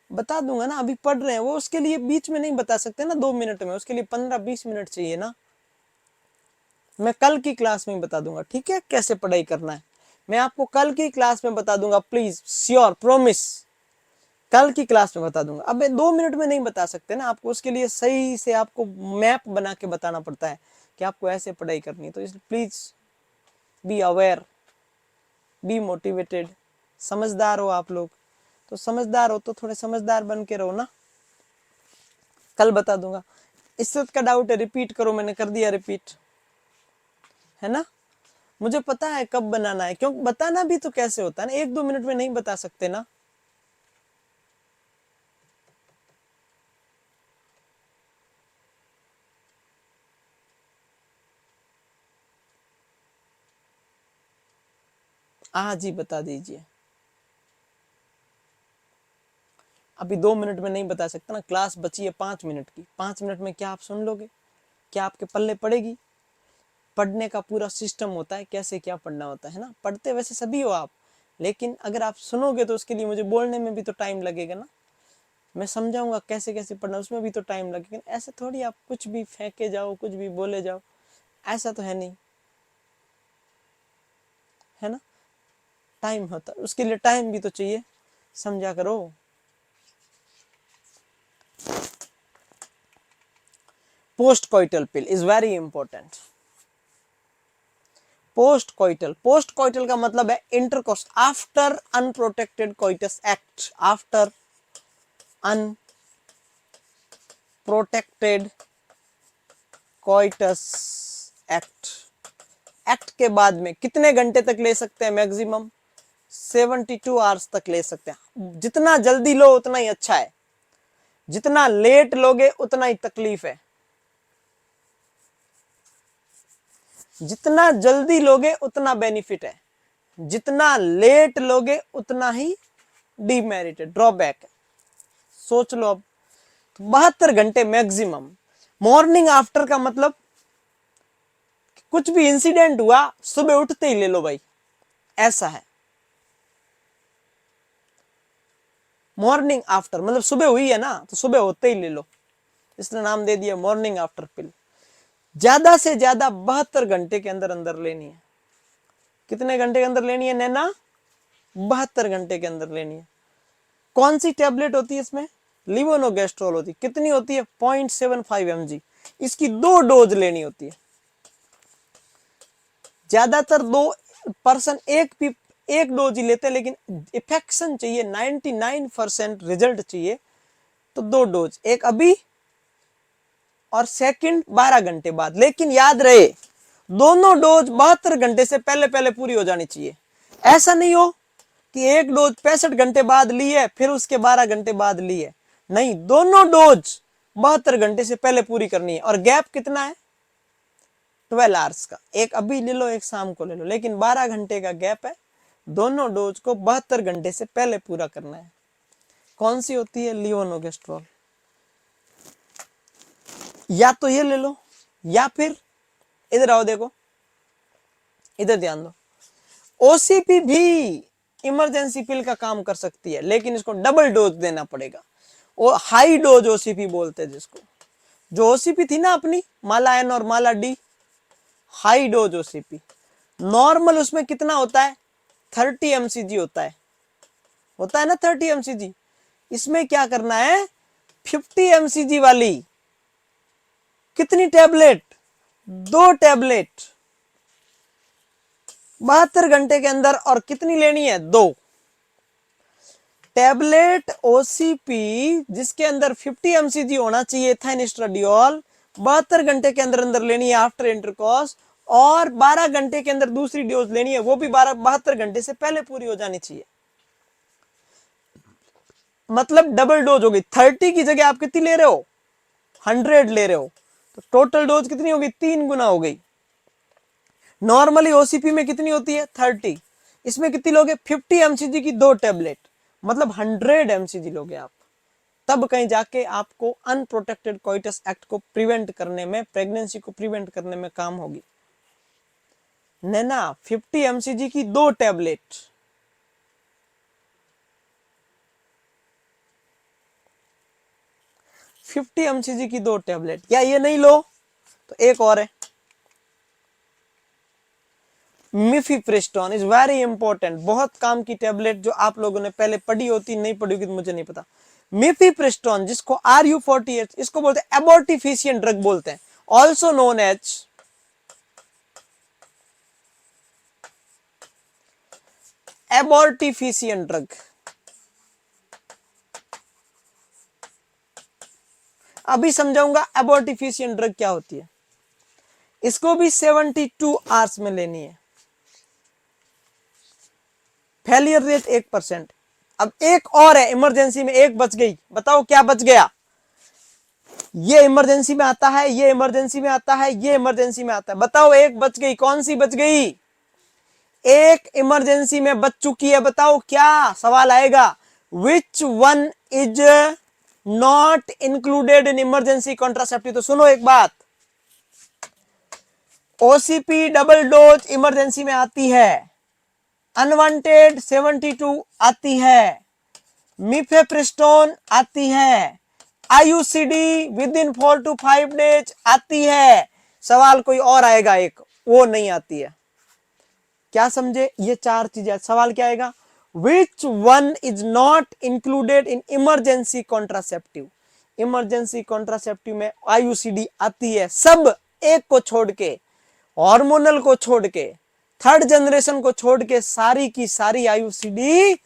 बता दूंगा ना, अभी पढ़ रहे हैं वो, उसके लिए बीच में नहीं बता सकते ना 2 मिनट में, उसके लिए 15-20 मिनट चाहिए ना। मैं कल की क्लास में बता दूंगा, ठीक है, कैसे पढ़ाई करना है, मैं आपको कल की क्लास में बता दूंगा, प्लीज श्योर प्रॉमिस, कल की क्लास में बता दूंगा। अब 2 मिनट में नहीं बता सकते ना आपको, उसके लिए सही से आपको मैप बना के बताना पड़ता है कि आपको ऐसे पढ़ाई करनी है। तो इसलिए please be aware, be motivated. समझदार हो आप लोग, तो समझदार हो तो थोड़े समझदार बन के रहो ना। कल बता दूंगा। इज्जत का डाउट है, रिपीट करो, मैंने कर दिया रिपीट, है ना। मुझे पता है कब बनाना है, क्योंकि बताना भी तो कैसे होता है ना, 1-2 मिनट में नहीं बता सकते ना। हाँ जी, बता दीजिए। अभी 2 मिनट में नहीं बता सकता ना, क्लास बची है 5 मिनट की। 5 मिनट में क्या आप सुन लोगे? क्या आपके पल्ले पड़ेगी? पढ़ने का पूरा सिस्टम होता है, कैसे क्या पढ़ना होता है ना। पढ़ते वैसे सभी हो आप, लेकिन अगर आप सुनोगे तो उसके लिए मुझे बोलने में भी तो टाइम लगेगा ना। मैं समझाऊंगा कैसे कैसे पढ़ना, उसमें भी तो टाइम लगेगा। ऐसे थोड़ी आप कुछ भी फेंके जाओ, कुछ भी बोले जाओ, ऐसा तो है नहीं, है ना। टाइम होता है, उसके लिए टाइम भी तो चाहिए, समझा करो। Post coital pill is very important. Post coital का मतलब है intercourse after unprotected coitus act, after unprotected coitus act. Act के बाद में कितने घंटे तक ले सकते हैं? मैक्सिमम 72 आवर्स तक ले सकते हैं। जितना जल्दी लो उतना ही अच्छा है, जितना लेट लोगे उतना ही तकलीफ है। जितना जल्दी लोगे उतना बेनिफिट है, जितना लेट लोगे उतना ही डीमेरिट है, ड्रॉबैक है। सोच लो अब, 72 घंटे मैक्सिमम। मॉर्निंग आफ्टर का मतलब कुछ भी इंसिडेंट हुआ सुबह उठते ही ले लो भाई, ऐसा है। मॉर्निंग आफ्टर मतलब सुबह हुई है ना तो सुबह होते ही ले लो, इसने नाम दे दिया मॉर्निंग आफ्टर पिल। ज्यादा से ज्यादा 72 घंटे के अंदर अंदर लेनी है। कितने घंटे के अंदर लेनी है नैना? 72 घंटे के अंदर लेनी है। कौन सी टैबलेट होती है इसमें? लिवोनोगेस्ट्रोल होती है। कितनी होती है? 0.75 mg। इसकी 2 डोज लेनी होती है। ज्यादातर 2 पर्सन एक डोज ही लेते हैं, लेकिन इफेक्शन चाहिए, 99% रिजल्ट चाहिए तो 2 डोज, एक अभी और सेकंड 12 घंटे बाद। लेकिन याद रहे दोनों डोज 72 घंटे से पहले पहले पूरी हो जानी चाहिए। ऐसा नहीं हो कि एक डोज 65 घंटे बाद ली है फिर उसके 12 घंटे बाद ली है, नहीं, दोनों डोज 72 घंटे से पहले पूरी करनी है। और गैप कितना है? 12 आवर्स का। एक अभी ले लो, एक शाम को ले लो, लेकिन 12 घंटे का गैप है। दोनों डोज को 72 घंटे से पहले पूरा करना है। कौन सी होती है? लिवोनोगेस्ट्रोल। या तो ये ले लो या फिर इधर आओ, देखो इधर ध्यान दो, ओसीपी भी इमरजेंसी पिल का काम कर सकती है, लेकिन इसको डबल डोज देना पड़ेगा। और हाई डोज ओसीपी बोलते हैं जिसको। जो ओसीपी थी ना अपनी माला एन और Mala D, high dose OCP. Normal उसमें कितना होता है? 30 mcg होता है ना 30 mcg। इसमें क्या करना है? 50 mcg वाली कितनी टैबलेट? 2 टैबलेट 72 घंटे के अंदर। और कितनी लेनी है? 2 टैबलेट ओसीपी जिसके अंदर 50 mcg होना चाहिए एथाइनस्ट्राडियोल, 72 घंटे के अंदर अंदर लेनी है आफ्टर इंटरकोर्स। और 12 घंटे के अंदर दूसरी डोज लेनी है, वो भी 72 घंटे से पहले पूरी हो जानी चाहिए। मतलब डबल डोज होगी। 30 की जगह आप कितनी ले रहे हो? 100 ले रहे हो, तो टोटल डोज कितनी होगी? 3 गुना हो गई। नॉर्मली ओसीपी में कितनी होती है? 30। इसमें कितनी लोगे? 50 mcg की 2 टैबलेट, मतलब 100 mcg लोगे आप। तब कहीं जाके आपको अनप्रोटेक्टेड कोइटस एक्ट को प्रिवेंट करने में, प्रेगनेंसी को प्रिवेंट करने में काम होगी। नैना 50 mcg की 2 टैबलेट, mcg की 2 टैबलेट। या ये नहीं लो तो एक और है, मिफिप्रिस्टोन इज वेरी इंपॉर्टेंट। बहुत काम की टैबलेट जो आप लोगों ने पहले पढ़ी होती, नहीं पढ़ी होगी तो मुझे नहीं पता। मिफिप्रिस्टोन जिसको RU48, इसको बोलते हैं एबॉर्टिफिशिएंट ड्रग बोलते हैं, ऑल्सो नोन एज एबॉर्टिफिशिएंट ड्रग। अभी समझाऊंगा एबॉर्टिफिशिएंट ड्रग क्या होती है। इसको भी 72 आवर्स में लेनी है। Failure rate 1%। अब एक और है, इमरजेंसी में एक बच गई। बताओ क्या बच गया? ये इमरजेंसी में आता है, ये इमरजेंसी में आता है, ये इमरजेंसी में आता है। बताओ एक बच गई, कौन सी बच गई? एक इमरजेंसी में बच चुकी है। बताओ क्या सवाल आएगा? Which one is not included in emergency contraceptive. तो सुनो एक बात, ओसीपी डबल डोज इमरजेंसी में आती है, अनवांटेड 72 आती है, मिफेप्रिस्टोन आती है, IUCD with in 4 to 5 days आती है। सवाल कोई और आएगा एक, वो नहीं आती है। क्या समझे? ये 4 चीजें। सवाल क्या आएगा? Which one is not included in emergency contraceptive. Emergency contraceptive में आईयूसीडी आती है, सब एक को छोड़ के, हार्मोनल को छोड़ के, थर्ड जनरेशन को छोड़ के सारी की सारी आईयूसीडी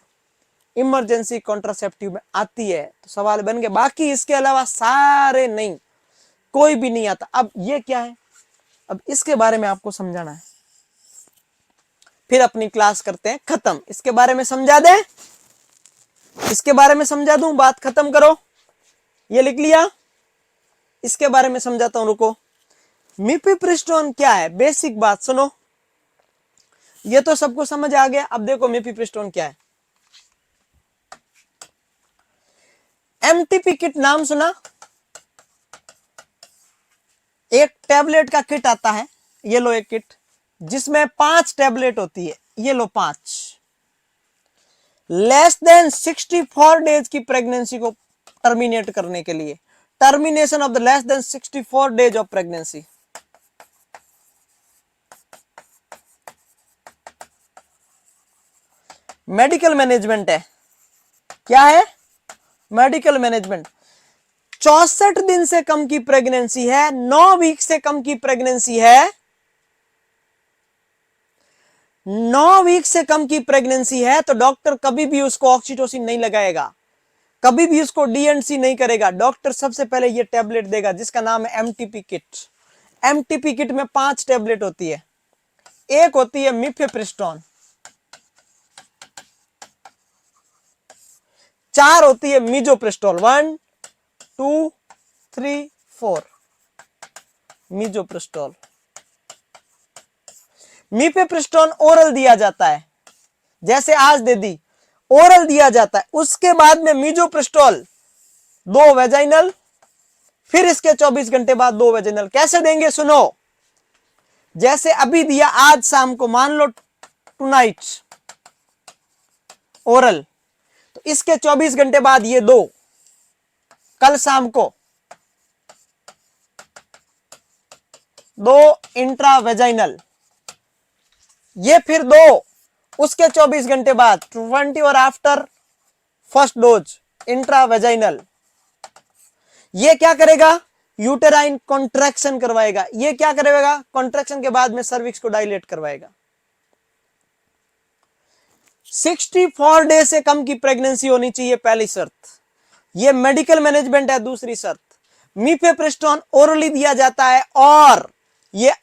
इमरजेंसी कॉन्ट्रासेप्टिव में आती है। तो सवाल बन गया, बाकी इसके अलावा सारे नहीं, कोई भी नहीं आता। अब ये क्या है, अब इसके बारे में आपको समझाना है, फिर अपनी क्लास करते हैं खत्म। इसके बारे में समझा दे, इसके बारे में समझा दूं, बात खत्म करो। ये लिख लिया, इसके बारे में समझाता हूं, रुको। मिफिप्रिस्टोन क्या है, बेसिक बात सुनो। ये तो सबको समझ आ गया। अब देखो मिफिप्रिस्टोन क्या है। एमटीपी किट नाम सुना, एक टैबलेट का किट आता है, ये लो एक किट जिसमें 5 टैबलेट होती है, ये लो 5। लेस देन 64 डेज की प्रेगनेंसी को टर्मिनेट करने के लिए, termination of the less than 64 days of pregnancy. Medical management है, क्या है, मेडिकल मैनेजमेंट। 64 दिन से कम की प्रेगनेंसी है, 9 वीक से कम की प्रेगनेंसी है, 9 वीक से कम की प्रेगनेंसी है, तो डॉक्टर कभी भी उसको ऑक्सीटोसिन नहीं लगाएगा, कभी भी उसको डीएनसी नहीं करेगा। डॉक्टर सबसे पहले ये टैबलेट देगा जिसका नाम है एमटीपी किट। एमटीपी किट में 5 टैबलेट होती है। एक होती है मिफेप्रिस्टोन, 4 होती है मीजोप्रिस्टोल, 1 2 3 4 मीजोप्रिस्टोल। मिफेप्रिस्टोन ओरल दिया जाता है, जैसे आज दे दी, ओरल दिया जाता है। उसके बाद में मीजोप्रिस्टोल 2 वेजाइनल, फिर इसके 24 घंटे बाद 2 वेजाइनल। कैसे देंगे सुनो, जैसे अभी दिया आज शाम को, मान लो टुनाइट ओरल, तो इसके 24 घंटे बाद ये 2, कल शाम को 2 इंट्रावेजाइनल, ये फिर 2 उसके 24 घंटे बाद 20 और आफ्टर फर्स्ट डोज इंट्रावेजाइनल। ये क्या करेगा, यूटेराइन कॉन्ट्रैक्शन करवाएगा। ये क्या करेगा, कॉन्ट्रैक्शन के बाद में सर्विक्स को डायलेट करवाएगा। 64 डे से कम की प्रेगनेंसी होनी चाहिए, पहली शर्त। ये मेडिकल मैनेजमेंट है, दूसरी शर्त। मिफेप्रिस्टोन ओरली दिया जाता है, और ये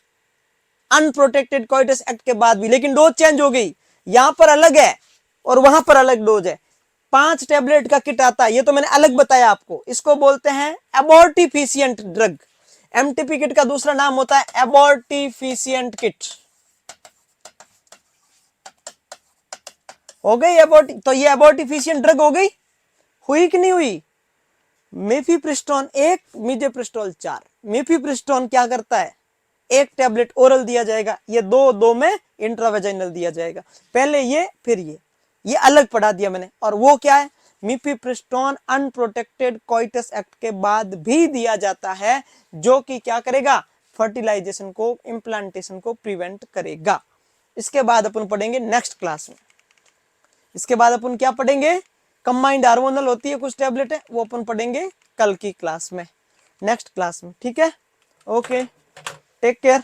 अनप्रोटेक्टेड कोइटस एक्ट के बाद भी, लेकिन डोज चेंज हो गई, यहां पर अलग है और वहां पर अलग डोज है। 5 टैबलेट का किट आता है, ये तो मैंने अलग बताया आपको। इसको बोलते हैं एबॉर्टिफिशिएंट ड्रग। एमटीपी किट का दूसरा नाम होता है एबॉर्टिफिशिएंट किट। हो गई एबॉर्टी, तो ये एबॉर्टिफिशिएंट ड्रग हो गई, हुई कि नहीं हुई। मिफिप्रिस्टोन 1, मीजोप्रिस्टोल 4। मिफिप्रिस्टोन क्या करता है, एक टैबलेट ओरल दिया जाएगा, ये 2 में इंट्रावेजाइनल दिया जाएगा। पहले ये फिर ये अलग पढ़ा दिया मैंने। और वो क्या है, मिफिप्रिस्टोन अनप्रोटेक्टेड कोइटस एक्ट के बाद भी दिया जाता है, जो कि क्या करेगा, फर्टिलाइजेशन को, इम्प्लांटेशन को प्रिवेंट करेगा। इसके बाद अपन पढ़ेंगे नेक्स्ट क्लास में। इसके बाद अपन क्या पढ़ेंगे, कंबाइंड हार्मोनल होती है कुछ टैबलेट है, वो अपन पढ़ेंगे कल की क्लास में, नेक्स्ट क्लास में। ठीक है, ओके, टेक केयर।